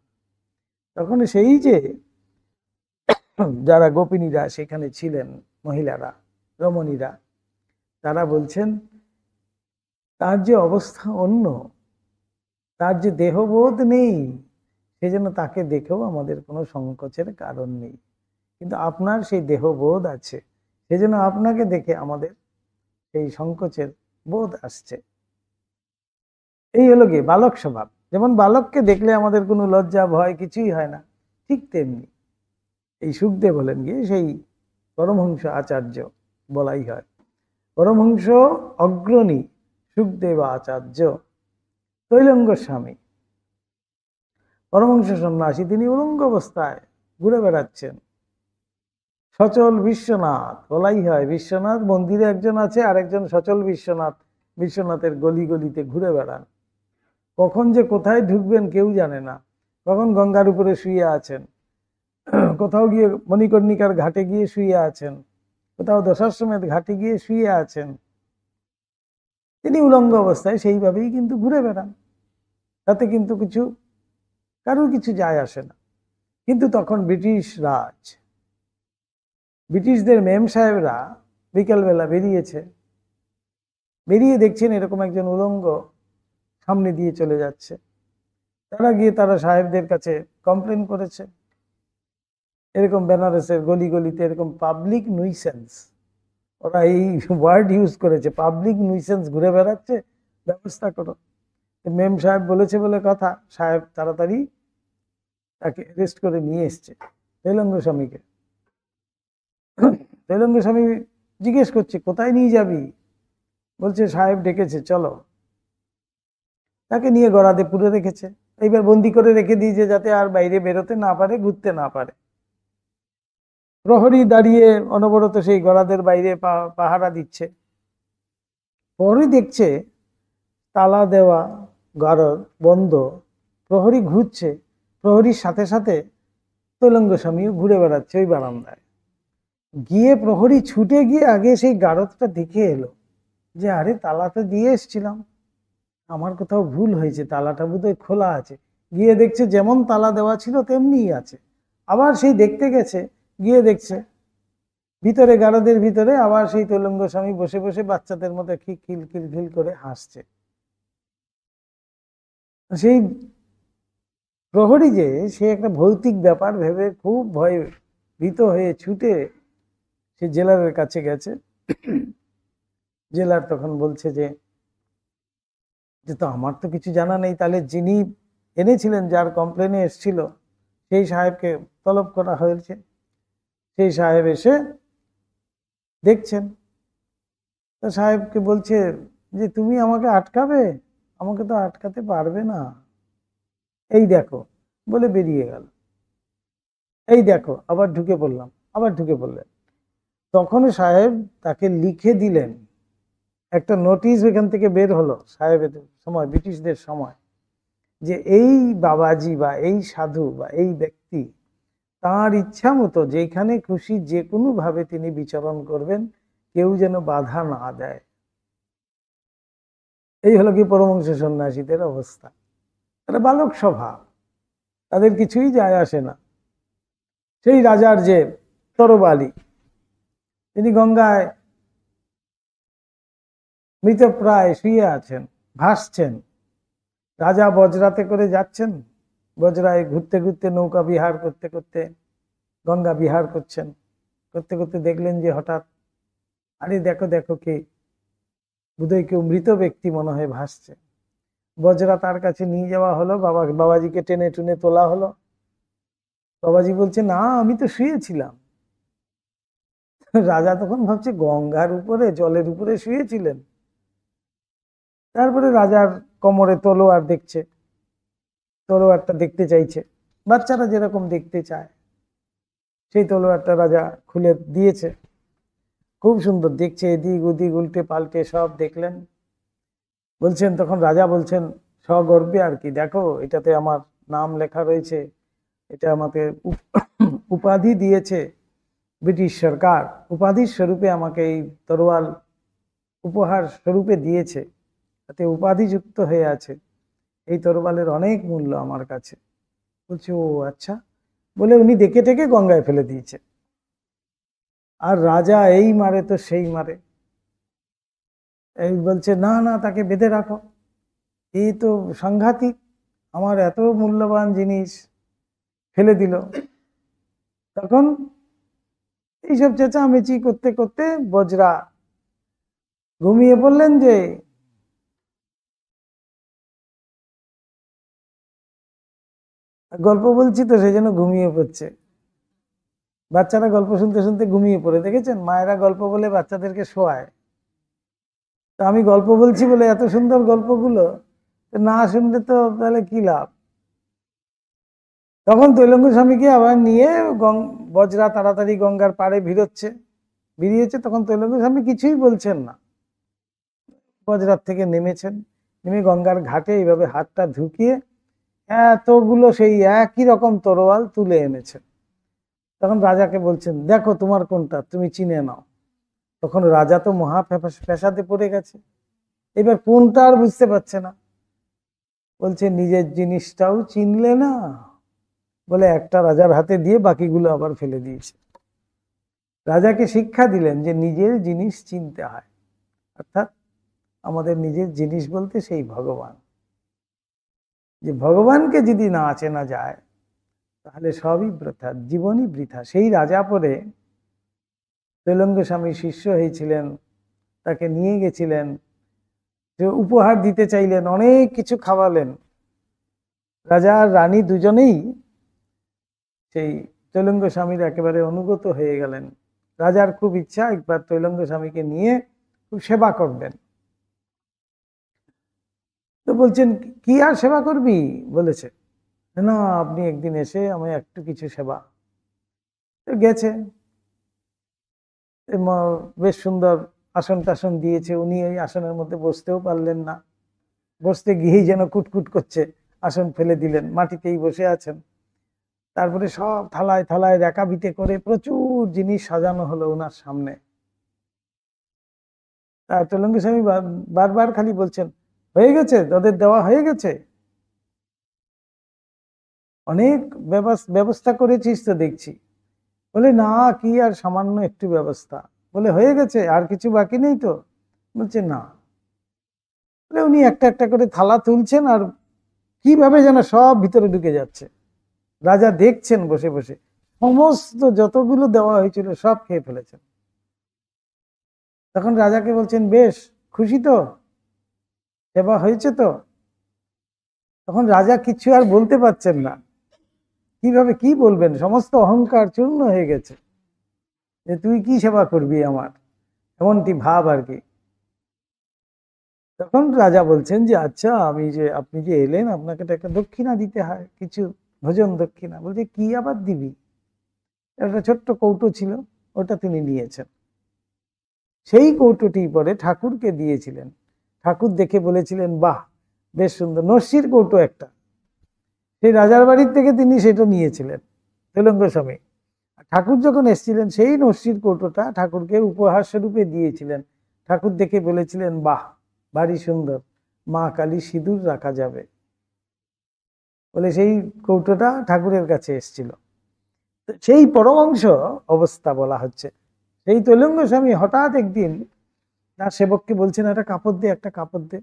তখন সেই যে যারা গোপিনীরা সেখানে ছিলেন, মহিলারা, রমণীরা, তারা বলছেন তার যে অবস্থা অন্য, তার যে দেহবোধ নেই, সেজন্য তাকে দেখেও আমাদের কোনো সংকোচের কারণ নেই, কিন্তু আপনার সেই দেহবোধ আছে, সেজন্য আপনাকে দেখে আমাদের সেই সংকোচের বোধ আসছে। এই হলো গিয়ে বালক স্বভাব। যেমন বালককে দেখলে আমাদের কোনো লজ্জা ভয় কিছুই হয় না, ঠিক তেমনি এই সুখদেব হলেন গিয়ে সেই পরমহংস আচার্য বলাই হয়। পরমহংস অগ্রণী সুখদেব আচার্য তৈলঙ্গ স্বামী, পরমহংস সন্ন্যাসী, তিনি উলঙ্গ অবস্থায় ঘুরে বেড়াচ্ছেন। সচল বিশ্বনাথ বলাই হয়, বিশ্বনাথ মন্দিরে একজন আছে, আরেকজন সচল বিশ্বনাথ, বিশ্বনাথের গলি গলিতে ঘুরে বেড়ান। কখন যে কোথায় ঢুকবেন কেউ জানে না, কখন গঙ্গার উপরে শুয়ে আছেন, কোথাও গিয়ে মণিকর্ণিকার ঘাটে গিয়ে শুয়ে আছেন, কোথাও দশাশ্বমেধ ঘাটে গিয়ে শুয়ে আছেন। তিনি উলঙ্গ অবস্থায় সেইভাবেই কিন্তু ঘুরে বেড়ান, তাতে কিন্তু কারোর কিছু যায় আসে না। কিন্তু তখন ব্রিটিশ রাজ, ব্রিটিশদের মেম সাহেবরা বিকেলবেলা বেরিয়ে দেখছেন এরকম একজন উলঙ্গ সামনে দিয়ে চলে যাচ্ছে। তারা গিয়ে তারা সাহেবদের কাছে কমপ্লেন করেছে, এরকম বেনারসের গলি গলিতে এরকম পাবলিক নুইসেন্স, ওরা এই ওয়ার্ড ইউজ করেছে, পাবলিক নুইসেন্স ঘুরে বেড়াচ্ছে, ব্যবস্থা করো। মেম সাহেব বলেছে বলে কথা, সাহেব তাড়াতাড়ি তাকে অ্যারেস্ট করে নিয়ে এসছে তৈলঙ্গ স্বামীকে। তৈলঙ্গ স্বামী জিজ্ঞেস করছে কোথায় নিয়ে যাবি, বলছে সাহেব ডেকেছে চলো। তাকে নিয়ে গড়াতে পুরে রেখেছে, এইবার বন্দি করে রেখে দিয়েছে যাতে আর বাইরে বেরোতে না পারে, ঘুরতে না পারে। প্রহরী দাঁড়িয়ে অনবরত সেই গড়াদের বাইরে পাহারা দিচ্ছে। প্রহরী দেখছে তালা দেওয়া গড় বন্ধ, প্রহরী ঘুরছে, প্রহরীর সাথে সাথে তৈলঙ্গ স্বামীও ঘুরে বেড়াচ্ছে ওই বারান্দায়। গিয়ে প্রহরী ছুটে গিয়ে আগে সেই গারদটা দেখে এলো যে আরে তালা তো দিয়ে এসছিলাম, আমার কোথাও ভুল হয়েছে, তালাটা বোধহয় খোলা আছে। গিয়ে দেখছে যেমন তালা দেওয়া ছিল তেমনিই আছে, আবার সেই দেখতে গেছে, গিয়ে দেখছে ভিতরে গারদের ভিতরে আবার সেই তৈলঙ্গ স্বামী বসে বসে বাচ্চাদের মতো খিল খিল খিল করে হাসছে। সেই প্রহরী যে সে একটা ভৌতিক ব্যাপার ভেবে খুব ভয়ে ভীত হয়ে ছুটে সে জেলারের কাছে গেছে। জেলার তখন বলছে যে তো আমার তো কিছু জানা নেই, তাহলে যিনি এনেছিলেন, যার কমপ্লেনে এসেছিল, সেই সাহেবকে তলব করা হয়েছে। সেই সাহেব এসে দেখছেন, তো সাহেবকে বলছে যে তুমি আমাকে আটকাবে? আমাকে তো আটকাতে পারবে না, এই দেখো, বলে বেরিয়ে গেল। এই দেখো, আবার ঢুকে পড়লাম, আবার ঢুকে পড়লেন। তখন সাহেব তাকে লিখে দিলেন একটা নোটিশ, ওইখান থেকে বের হলো সাহেবের সময়, ব্রিটিশদের সময়, যে এই বাবাজি বা এই সাধু বা এই ব্যক্তি তার ইচ্ছা মতো যেখানে খুশি যে কোনো ভাবে তিনি বিচরণ করবেন, কেউ যেন বাধা না দেয়। এই হলো কি পরমহংস সন্ন্যাসীদের অবস্থা। তারা বালক স্বভাব, তাদের কিছুই যায় আসে না। সেই রাজার যে তরবালি, তিনি গঙ্গায় মৃতপ্রায় শুয়ে আছেন, ভাসছেন। রাজা বজরাতে করে যাচ্ছেন, বজরায় ঘুরতে ঘুরতে নৌকা বিহার করতে করতে গঙ্গা বিহার করছেন, করতে করতে দেখলেন যে হঠাৎ, আরে দেখো দেখো, কে বোধহয় কেউ মৃত ব্যক্তি মনে হয় ভাসছে। বজরা তার কাছে নিয়ে যাওয়া হলো, বাবাজিকে টেনে টুনে তোলা হলো। বাবাজি বলছে, না আমি তো শুয়েছিলাম। রাজা তখন ভাবছে গঙ্গার উপরে, জলের উপরে শুয়েছিলেন। তারপরে রাজার কোমরে তলোয়ার দেখছে, তলোয়ারটা দেখতে চাইছে, বাচ্চারা যেরকম দেখতে চায়। সেই তলোয়ারটা রাজা খুলে দিয়েছে, খুব সুন্দর দেখছে, এদিক ওদিক উল্টে পাল্টে সব দেখলেন। বলছেন, তখন রাজা বলছেন সগর্বে আর কি, দেখো এটাতে আমার নাম লেখা রয়েছে, এটা আমাকে উপাধি দিয়েছে ব্রিটিশ সরকার, উপাধির স্বরূপে আমাকে এই তরোয়াল উপহার স্বরূপে দিয়েছে, তাতে উপাধিযুক্ত হয়ে আছে। এই তরোয়ালের অনেক মূল্য আমার কাছে। বলছে, ও আচ্ছা, বলে উনি দেখে টেকে গঙ্গায় ফেলে দিয়েছে। আর রাজা এই মারে তো সেই মারে, এই বলছে না না, তাকে বেঁধে রাখো, এই তো সাংঘাতিক, আমার এত মূল্যবান জিনিস ফেলে দিল। তখন এইসব চেঁচামেচি করতে করতে বজরা ঘুমিয়ে পড়লেন। যে গল্প বলছি তো সেই জন্য ঘুমিয়ে পড়ছে, বাচ্চারা গল্প শুনতে শুনতে ঘুমিয়ে পড়ে, দেখেছেন মায়েরা গল্প বলে বাচ্চাদেরকে শোয়ায়। তো আমি গল্প বলছি বলে এত সুন্দর গল্পগুলো না শুনলে তো তাহলে কি লাভ। তখন তৈলঙ্গ স্বামীকে আবার নিয়ে বজরা তাড়াতাড়ি গঙ্গার পাড়ে বেরিয়েছে। তখন তৈলঙ্গ স্বামী কিছুই বলছেন না, বজরার থেকে নেমেছেন, নেমে গঙ্গার ঘাটে এইভাবে হাতটা ঢুকিয়ে এতগুলো সেই একই রকম তরোয়াল তুলে এনেছেন। তখন রাজাকে বলছেন, দেখো তোমার কোনটা, তুমি চিনে নাও। তখন রাজা তো মহা পেশাতে পড়ে গেছে, এবার কোনটা আর বুঝতে পারছে না। বলছে, নিজের জিনিসটাও চিনলে না, বলে একটা রাজার হাতে দিয়ে বাকিগুলো আবার ফেলে দিয়েছে। রাজাকে শিক্ষা দিলেন যে নিজের জিনিস চিনতে হয়, অর্থাৎ আমাদের নিজের জিনিস বলতে সেই ভগবান। যে ভগবানকে যদি না চেনা যায় তাহলে সবই বৃথা, জীবনই বৃথা। সেই রাজা পরে তৈলঙ্গ স্বামী শিষ্য হয়েছিলেন, তাকে নিয়ে গেছিলেন, যে উপহার দিতে চাইলেন, অনেক কিছু খাওয়ালেন। রাজা আর রানী দুজনেই সেই তৈলঙ্গ স্বামীর একেবারে অনুগত হয়ে গেলেন। রাজার খুব ইচ্ছা একবার তৈলঙ্গ স্বামীকে নিয়ে খুব সেবা করবেন। তো বলছেন, কি আর সেবা করবি, বলেছে, না আপনি একদিন এসে আমি একটু কিছু সেবা। তো গেছে, বেশ সুন্দর আসন টাসন দিয়েছে, উনি ওই আসনের মধ্যে বসতেও পারলেন না, বসতে গিয়েই যেন কুটকুট করছে, আসন ফেলে দিলেন, মাটিতেই বসে আছেন। তারপরে সব থালায় থালায় রেকাবিতে করে প্রচুর জিনিস সাজানো হলো ওনার সামনে। আর তৈলঙ্গ স্বামী বারবার খালি বলছেন, হয়ে গেছে, তোদের দেওয়া হয়ে গেছে। অনেক ব্যবস্থা করেছিস তো দেখছি। বলে না, কি আর সামান্য একটু ব্যবস্থা। বলে হয়ে গেছে, আর কিছু বাকি নেই তো? বলছে না। বলে উনি একটা একটা করে থালা তুলছেন আর কিভাবে যেন সব ভিতরে ঢুকে যাচ্ছে। রাজা দেখছেন বসে বসে, সমস্ত যতগুলো দেওয়া হয়েছিল সব খেয়ে ফেলেছেন। তখন রাজাকে বলছেন, বেশ খুশি তো, সেবা হয়েছে তো? তখন রাজা কিছু আর বলতে পারছেন না, কিভাবে কি বলবেন, সমস্ত অহংকার চূর্ণ হয়ে গেছে, যে তুই কি সেবা করবি আমার, এমনটি ভাব আর কি। তখন রাজা বলছেন যে আচ্ছা, আপনি যে এলেন, আপনাকে তো একটা দক্ষিণা দিতে হয়, কিছু ভোজন দক্ষিণা। বলছে কি আবার দিবি? একটা ছোট্ট কৌটো ছিল, ওটা তিনি নিয়েছেন। সেই কৌটোটি পরে ঠাকুরকে দিয়েছিলেন। ঠাকুর দেখে বলেছিলেন, বাহ বেশ সুন্দর, নস্যির কৌটো একটা। সেই রাজার বাড়ির থেকে তিনি সেটা নিয়েছিলেন, তেলঙ্গ স্বামী। ঠাকুর যখন এসেছিলেন, সেই নস্যির কৌটোটা ঠাকুরকে উপহার স্বরূপে দিয়েছিলেন। ঠাকুর দেখে বলেছিলেন, বাহ ভারী সুন্দর, মা কালী সিঁদুর রাখা যাবে, বলে সেই কৌটোটা ঠাকুরের কাছে এসেছিল। সেই পরমাংশ অবস্থা বলা হচ্ছে। সেই তৈলঙ্গ স্বামী হঠাৎ একদিন তার সেবককে বলছেন, একটা কাপড় দে, একটা কাপড় দে।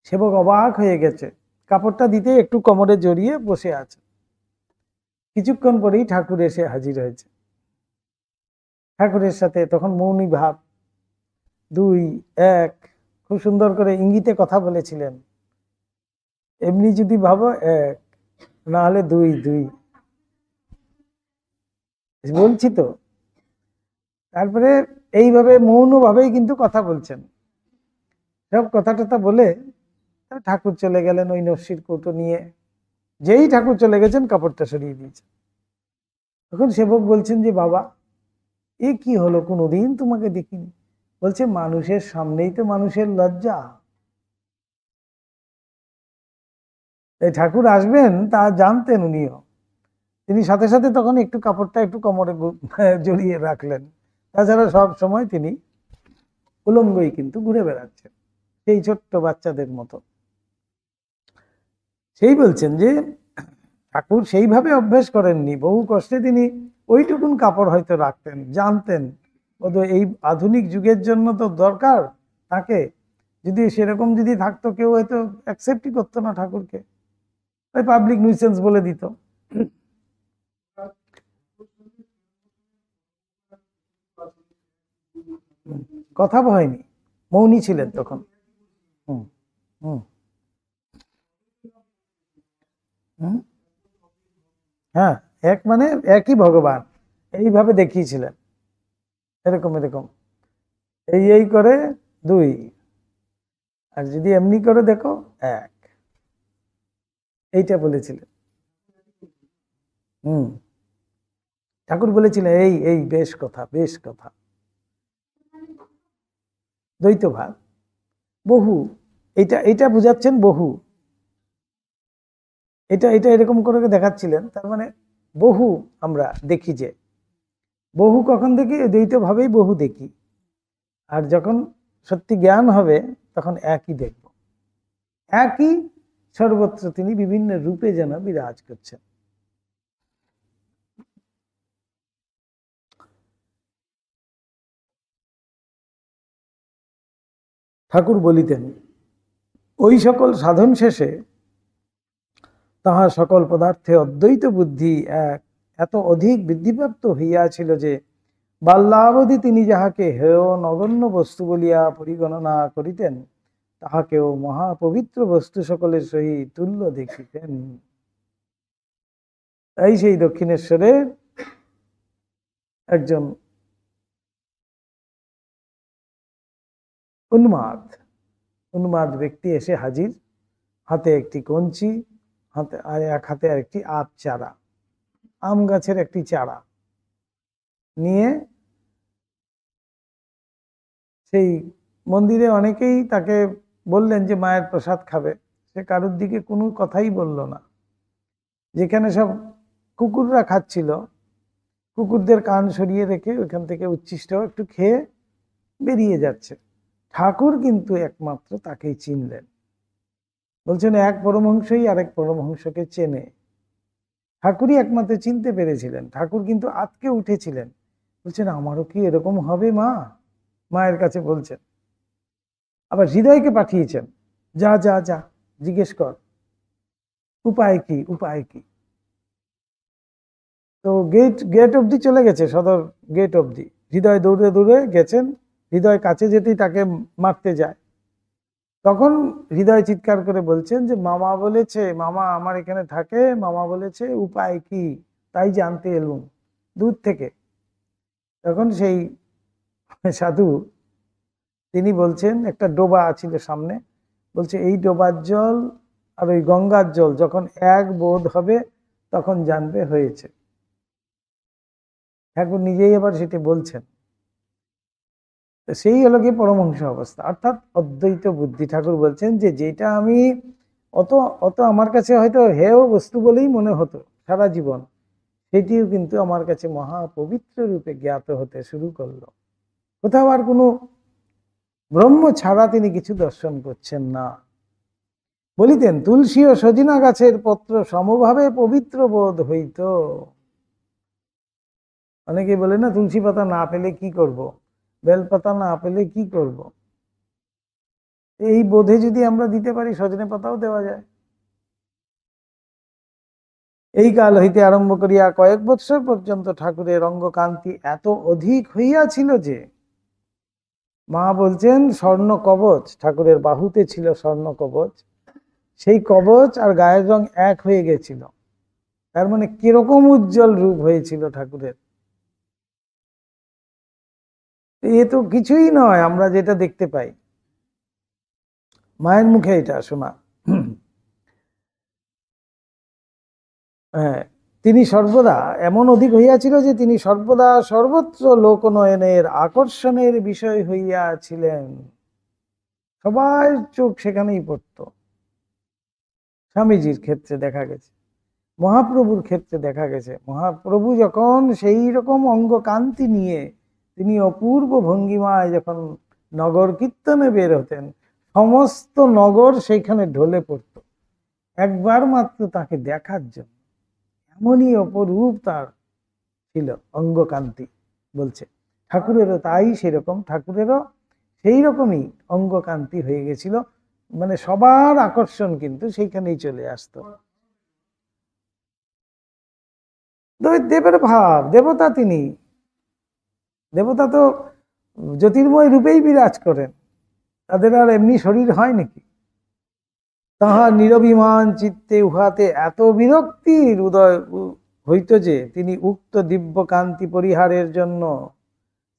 সেবক অবাক হয়ে গেছে, কাপড়টা দিতে একটু কোমরে জড়িয়ে বসে আছে। কিছুক্ষণ পরেই ঠাকুর এসে হাজির হয়েছে। ঠাকুরের সাথে তখন মৌনী ভাব, 2 1, খুব সুন্দর করে ইঙ্গিতে কথা বলেছিলেন। এমনি যদি ভাবো 1, না হলে 2 2, বলছি তো। তারপরে এইভাবে মৌনভাবেই কিন্তু কথা বলছেন। সব কথা টথা বলে ঠাকুর চলে গেলেন ওই নস্যির কৌটো নিয়ে। যেই ঠাকুর চলে গেছেন, কাপড়টা সরিয়ে দিয়েছে। তখন সেবক বলছেন যে বাবা, এ কি হলো, কোনোদিন তোমাকে দেখিনি। বলছে মানুষের সামনেই তো মানুষের লজ্জা। এই ঠাকুর আসবেন তা জানতেন উনিও। তিনি সাথে সাথে তখন একটু কাপড়টা একটু কোমরে জড়িয়ে রাখলেন। তাছাড়া সব সময় তিনি উলঙ্গই কিন্তু ঘুরে বেড়াচ্ছেন, সেই ছোট্ট বাচ্চাদের মতো। সেই বলছেন যে ঠাকুর সেইভাবে অভ্যেস করেননি, বহু কষ্টে তিনি ওইটুকুন কাপড় হয়তো রাখতেন, জানতেন বোধহয় এই আধুনিক যুগের জন্য তো দরকার তাকে। যদি সেরকম যদি থাকতো, কেউ হয়তো অ্যাকসেপ্টই করতো না ঠাকুরকে, ওই পাবলিক নিউসেন্স বলে দিত। কথা হয়নি, মৌনী ছিলেন তখন। হুম হুম হুম হ্যাঁ, এক মানে একই ভগবান, এইভাবে দেখিয়েছিলেন, এরকম এরকম, এই করে 2, আর যদি এমনি করে দেখো 1, এইটা বলেছিলেন। হুম ঠাকুর বলেছিলেন, এই এই বেশ কথা, বেশ কথা। দ্বৈত ভাব, বহু, এটা এটা বুঝাচ্ছেন বহু, এটা এটা এরকম করে দেখাচ্ছিলেন। তার মানে বহু আমরা দেখি, যে বহু কখন দেখি, দ্বৈত ভাবেই বহু দেখি। আর যখন সত্যি জ্ঞান হবে, তখন একই দেখব, একই সর্বত্র তিনি বিভিন্ন রূপে যেন বিরাজ করছেন। ঠাকুর বলিতেন, ওই সকল সাধন শেষে তাহার সকল পদার্থে অদ্বৈত বুদ্ধি এক এত অধিক বৃদ্ধিপ্রাপ্ত হইয়াছিল যে বাল্যাবধি তিনি যাহাকে হেয় নগণ্য বস্তু বলিয়া পরিগণনা করিতেন, তাহাকেও মহাপবিত্র বস্তু সকলের সহিত তুল্য দেখিতেন। তাই সেই দক্ষিণেশ্বরে একজন উন্মাদ উন্মাদ ব্যক্তি এসে হাজির, হাতে একটি কঞ্চি, হাতে আর এক হাতে একটি আম চারা, আম গাছের একটি চারা নিয়ে। সেই মন্দিরে অনেকেই তাকে বললেন যে মায়ের প্রসাদ খাবে, সে কারোর দিকে কোনো কথাই বলল না। যেখানে সব কুকুররা খাচ্ছিল, কুকুরদের কান সরিয়ে রেখে ওইখান থেকে উচ্ছিষ্ট একটু খেয়ে বেরিয়ে যাচ্ছে। ঠাকুর কিন্তু একমাত্র তাকেই চিনলেন, বলছেন এক পরমহংসই আরেক পরমহংসকে চেনে। ঠাকুরই একমাত্র চিনতে পেরেছিলেন। ঠাকুর কিন্তু আতকে উঠেছিলেন, বলছেন আমারও কি এরকম হবে মা? মায়ের কাছে বলছেন। আবার হৃদয়কে পাঠিয়েছেন, যা যা যা জিজ্ঞেস কর উপায় কি, উপায় কি। তো গেট অবধি চলে গেছে, সদর গেট অবধি। হৃদয় দৌড়ে দৌড়ে গেছেন। হৃদয় কাছে যেতেই তাকে মারতে যায়। তখন হৃদয় চিৎকার করে বলছেন যে মামা বলেছে, মামা আমার এখানে থাকে, মামা বলেছে উপায় কি, তাই জানতে এলুম দূর থেকে। তখন সেই সাধু তিনি বলছেন, একটা ডোবা ছিল সামনে, বলছে এই ডোবার জল আর ওই গঙ্গার জল যখন এক বোধ হবে তখন জানবে হয়েছে। ঠাকুর নিজেই আবার সেটি বলছেন। সেই হলো কি পরমহংস অবস্থা, অর্থাৎ অদ্বৈত বুদ্ধি। ঠাকুর বলছেন যে যেটা আমি অত অত আমার কাছে হয়তো হেয় বস্তু বলেই মনে হতো সারা জীবন, সেটিও কিন্তু আমার কাছে মহা পবিত্র রূপে জ্ঞাত হতে শুরু করলো। কোথাও আর কোনো ব্রহ্ম ছাড়া তিনি কিছু দর্শন করছেন না। বলিতেন তুলসী ও সজিনা গাছের পত্র সমভাবে পবিত্র বোধ হইত। অনেকে বলে না তুলসী পাতা না পেলে কি করব, বেলপাতা না পেলে কি করব। এই বোধে যদি আমরা দিতে পারি, সজনে পাতাও দেওয়া যায়। এই কাল হইতে আরম্ভ করিয়া কয়েক বৎসর পর্যন্ত ঠাকুরের অঙ্গকান্তি এত অধিক হইয়াছিল যে, মা বলছেন স্বর্ণ কবচ, ঠাকুরের বাহুতে ছিল স্বর্ণ কবচ, সেই কবচ আর গায়ের রং এক হয়ে গেছিল। তার মানে কিরকম উজ্জ্বল রূপ হয়েছিল ঠাকুরের। এ তো কিছুই নয় আমরা যেটা দেখতে পাই, মায়ের মুখে এটা শোনা। হ্যাঁ, তিনি সর্বদা এমন অধিক হইয়াছিল যে তিনি সর্বদা সর্বত্র লোকনয়নের আকর্ষণের বিষয় হইয়াছিলেন। সবাই চোখ সেখানেই পড়ত। স্বামীজির ক্ষেত্রে দেখা গেছে, মহাপ্রভুর ক্ষেত্রে দেখা গেছে, মহাপ্রভু যখন সেই রকম অঙ্গকান্তি নিয়ে তিনি অপূর্ব ভঙ্গিমায় যখন নগর কীর্তনে বের হতেন, সমস্ত নগর সেইখানে ঢলে পড়ত একবার মাত্র তাকে দেখার জন্য। এমনই অপরূপ তার ছিল অঙ্গকান্তি। বলছে ঠাকুরেরও তাই সেরকম, ঠাকুরেরও সেই রকমই অঙ্গকান্তি হয়ে গেছিল, মানে সবার আকর্ষণ কিন্তু সেইখানেই চলে আসতো। দেবের ভাব, দেবতা তিনি, দেবতা তো জ্যোতির্ময় রূপেই বিরাজ করেন, তাদের আর এমনি শরীর হয় নাকি? তাহার নিরভিমান চিত্তে উহাতে এত বিরক্তির উদয় হইত যে তিনি উক্ত দিব্য কান্তি পরিহারের জন্য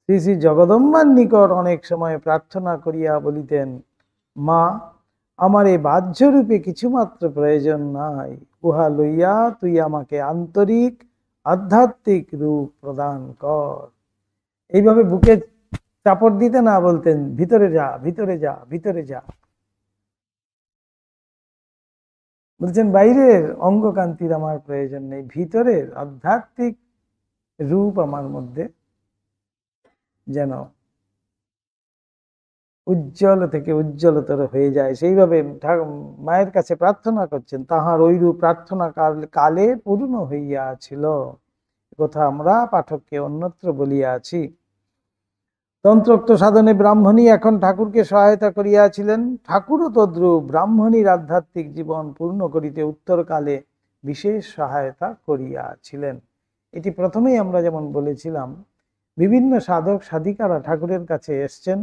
শ্রী শ্রী জগদম্বার নিকট অনেক সময় প্রার্থনা করিয়া বলিতেন, মা আমার এই বাহ্যরূপে কিছুমাত্র প্রয়োজন নাই, উহা লইয়া তুই আমাকে আন্তরিক আধ্যাত্মিক রূপ প্রদান কর। এইভাবে বুকে চাপড় দিতে না, বলতেন ভিতরে যা, ভিতরে যা, ভিতরে যা। বলছেন বাইরের অঙ্গকান্তির আমার প্রয়োজন নেই, ভিতরের আধ্যাত্মিক রূপ আমার মধ্যে যেন উজ্জ্বল থেকে উজ্জ্বলতর হয়ে যায়। সেইভাবে মায়ের কাছে প্রার্থনা করছেন, তাহার ওই রূপ প্রার্থনা কালে পূর্ণ হইয়াছিল। কথা আমরা পাঠককে অন্যত্র বলিয়াছি। তন্ত্রোক্ত সাধনে ব্রাহ্মণী এখন ঠাকুরকে সহায়তা করিয়াছিলেন। ঠাকুরও তদ্রূপ ব্রাহ্মণীর আধ্যাত্মিক জীবন পূর্ণ করিতে উত্তরকালে বিশেষ সহায়তা করিয়াছিলেন। এটি প্রথমেই আমরা যেমন বলেছিলাম, বিভিন্ন সাধক সাধিকারা ঠাকুরের কাছে এসছেন।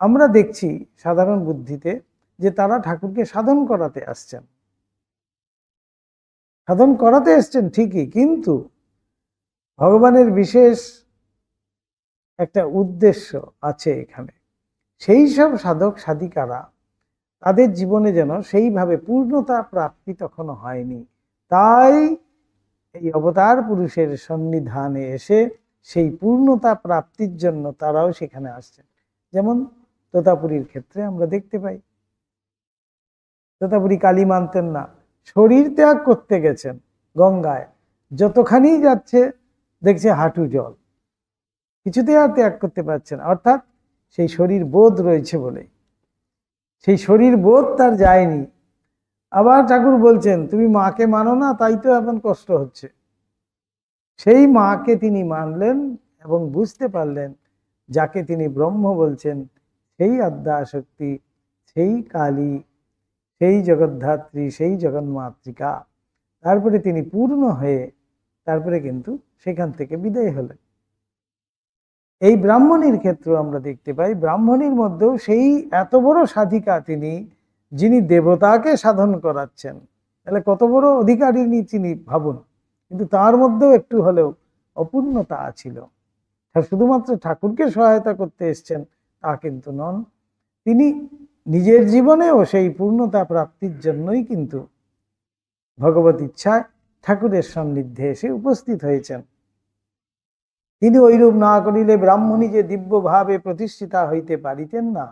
আমরা দেখছি সাধারণ বুদ্ধিতে যে তারা ঠাকুরকে সাধন করাতে আসছেন, সাধন করাতে এসছেন ঠিকই, কিন্তু ভগবানের বিশেষ একটা উদ্দেশ্য আছে এখানে। সেই সব সাধক সাধিকারা তাদের জীবনে যেন সেইভাবে পূর্ণতা প্রাপ্তি তখনও হয়নি, তাই এই অবতার পুরুষের সন্নিধানে এসে সেই পূর্ণতা প্রাপ্তির জন্য তারাও সেখানে আসছেন। যেমন তোতাপুরীর ক্ষেত্রে আমরা দেখতে পাই, তোতাপুরী কালী মানতেন না, শরীর ত্যাগ করতে গেছেন গঙ্গায়, যতখানি যাচ্ছে দেখছে হাঁটু জল, কিছুতে আর ত্যাগ করতে পারছেন। অর্থাৎ সেই শরীর বোধ রয়েছে বলে, সেই শরীর বোধ তার যায়নি, আবার ঠাকুর বলছেন তুমি মাকে মানো না, তাই তো এখন কষ্ট হচ্ছে। সেই মাকে তিনি মানলেন এবং বুঝতে পারলেন যাকে তিনি ব্রহ্ম বলছেন সেই আদ্যা শক্তি, সেই কালী, সেই জগদ্ধাত্রী, সেই জগন্মাতৃকা। তারপরে তিনি পূর্ণ হয়ে তারপরে কিন্তু সেখান থেকে বিদায় হলেন। এই ব্রাহ্মণীর ক্ষেত্রে আমরা দেখতে পাই, ব্রাহ্মণীর মধ্যেও সেই এত বড় সাধিকা তিনি, যিনি দেবতাকে সাধন করাচ্ছেন, তাহলে কত বড় অধিকারিণী তিনি ভাবুন। কিন্তু তার মধ্যেও একটু হলেও অপূর্ণতা ছিল। শুধুমাত্র ঠাকুরকে সহায়তা করতে এসছেন তা কিন্তু নন, তিনি নিজের জীবনেও সেই পূর্ণতা প্রাপ্তির জন্যই কিন্তু ভগবত ইচ্ছায় ঠাকুরের সান্নিধ্যে এসে উপস্থিত হয়েছেন। তিনি ঐরূপ না করিলে ব্রাহ্মণী যে দিব্য ভাবে প্রতিষ্ঠিতা হইতে পারিতেন না,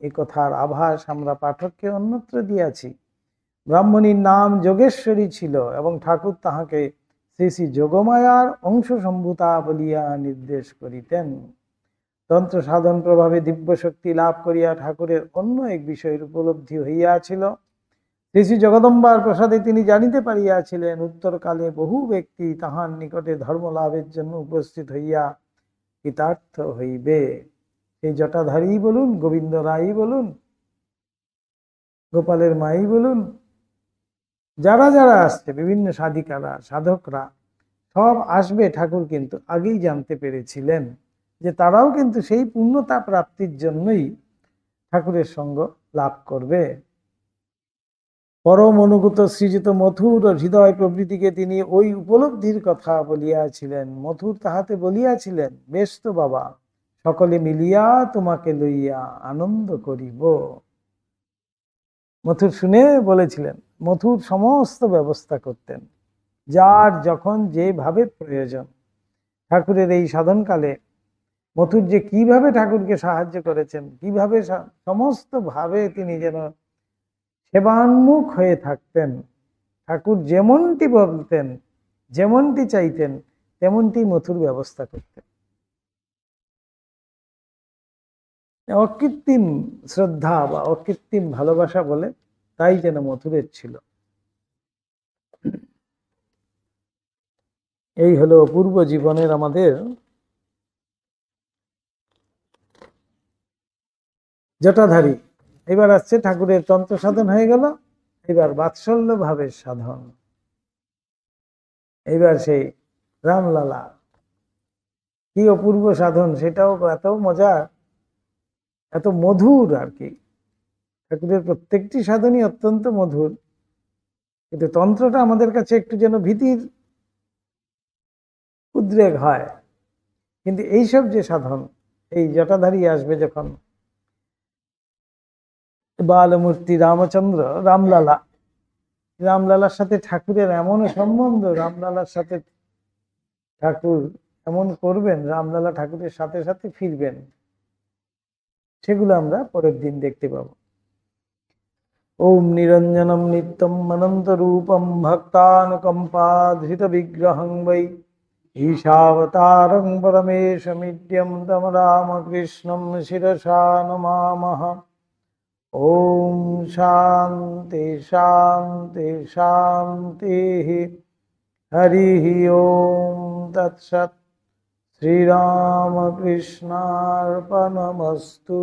এ কথার আভাস আমরা পাঠককে অন্যত্র দিয়াছি। ব্রাহ্মণীর নাম যোগেশ্বরী ছিল এবং ঠাকুর তাহাকে শ্রী শ্রী যোগমায়ার অংশ সম্ভূতা বলিয়া নির্দেশ করিতেন। তন্ত্র সাধন প্রভাবে দিব্য শক্তি লাভ করিয়া ঠাকুরের অন্য এক বিষয়ের উপলব্ধি হইয়াছিল। শ্রী শ্রী জগদম্বার প্রসাদে তিনি জানিতে পারিয়াছিলেন উত্তরকালে বহু ব্যক্তি তাহার নিকটে ধর্ম লাভের জন্য উপস্থিত হইয়া কৃতার্থ হইবে। সেই জটাধারী বলুন, গোবিন্দ রায় বলুন, গোপালের মাই বলুন, যারা যারা আসছে, বিভিন্ন সাধিকারা, সাধকরা সব আসবে, ঠাকুর কিন্তু আগেই জানতে পেরেছিলেন যে তারাও কিন্তু সেই পূর্ণতা প্রাপ্তির জন্যই ঠাকুরের সঙ্গ লাভ করবে। পরম অনুগত শ্রীযুত মথুর ও হৃদয় প্রভৃতিকে তিনি ওই উপলব্ধির কথা বলিয়াছিলেন। মথুর তাহাতে বলিয়াছিলেন, বেশ তো বাবা, সকলে মিলিয়া তোমাকে লইয়া আনন্দ করিব। মথুর শুনে বলেছিলেন, মথুর সমস্ত ব্যবস্থা করতেন, যার যখন যেভাবে প্রয়োজন। ঠাকুরের এই সাধনকালে মথুর যে কিভাবে ঠাকুরকে সাহায্য করেছেন, কিভাবে সমস্ত ভাবে তিনি যেন সেবান্মুখ হয়ে থাকতেন, ঠাকুর যেমনটি বলতেন, যেমনটি চাইতেন, তেমনটি মথুর ব্যবস্থা করতেন। অকৃত্রিম শ্রদ্ধা বা অকৃত্রিম ভালোবাসা বলে তাই যেন মথুরের ছিল। এই হলো পূর্ব জীবনের আমাদের জটাধারী। এবার আসছে ঠাকুরের তন্ত্র সাধন হয়ে গেল, এবার বাৎসল্য ভাবের সাধন। এইবার সেই রামলালা, কি অপূর্ব সাধন, সেটাও এত মজার, এত মধুর আর কি। ঠাকুরের প্রত্যেকটি সাধনই অত্যন্ত মধুর, কিন্তু তন্ত্রটা আমাদের কাছে একটু যেন ভীতির উদ্রেক হয়। কিন্তু এইসব যে সাধন, এই জটাধারী আসবে যখন, বালমূর্তি রামচন্দ্র, রামলালা, রামলালার সাথে ঠাকুরের এমন সম্বন্ধ, রামলালার সাথে ঠাকুর এমন করবেন, রামলালা ঠাকুরের সাথে সাথে ফিরবেন, সেগুলো আমরা পরের দিন দেখতে পাবো। ওম নিরঞ্জনম নিত্যম অনন্ত রূপম ভক্তানুকম্পাধৃত বিগ্রহং বৈ ঈশাবতারং পরমেশমিদ্যম তম রামকৃষ্ণম শিরসা নমামহ। ওম শান্তি শান্তি শান্তি। হরি ওম তৎসৎ। শ্রীরামকৃষ্ণার্পণমস্তু।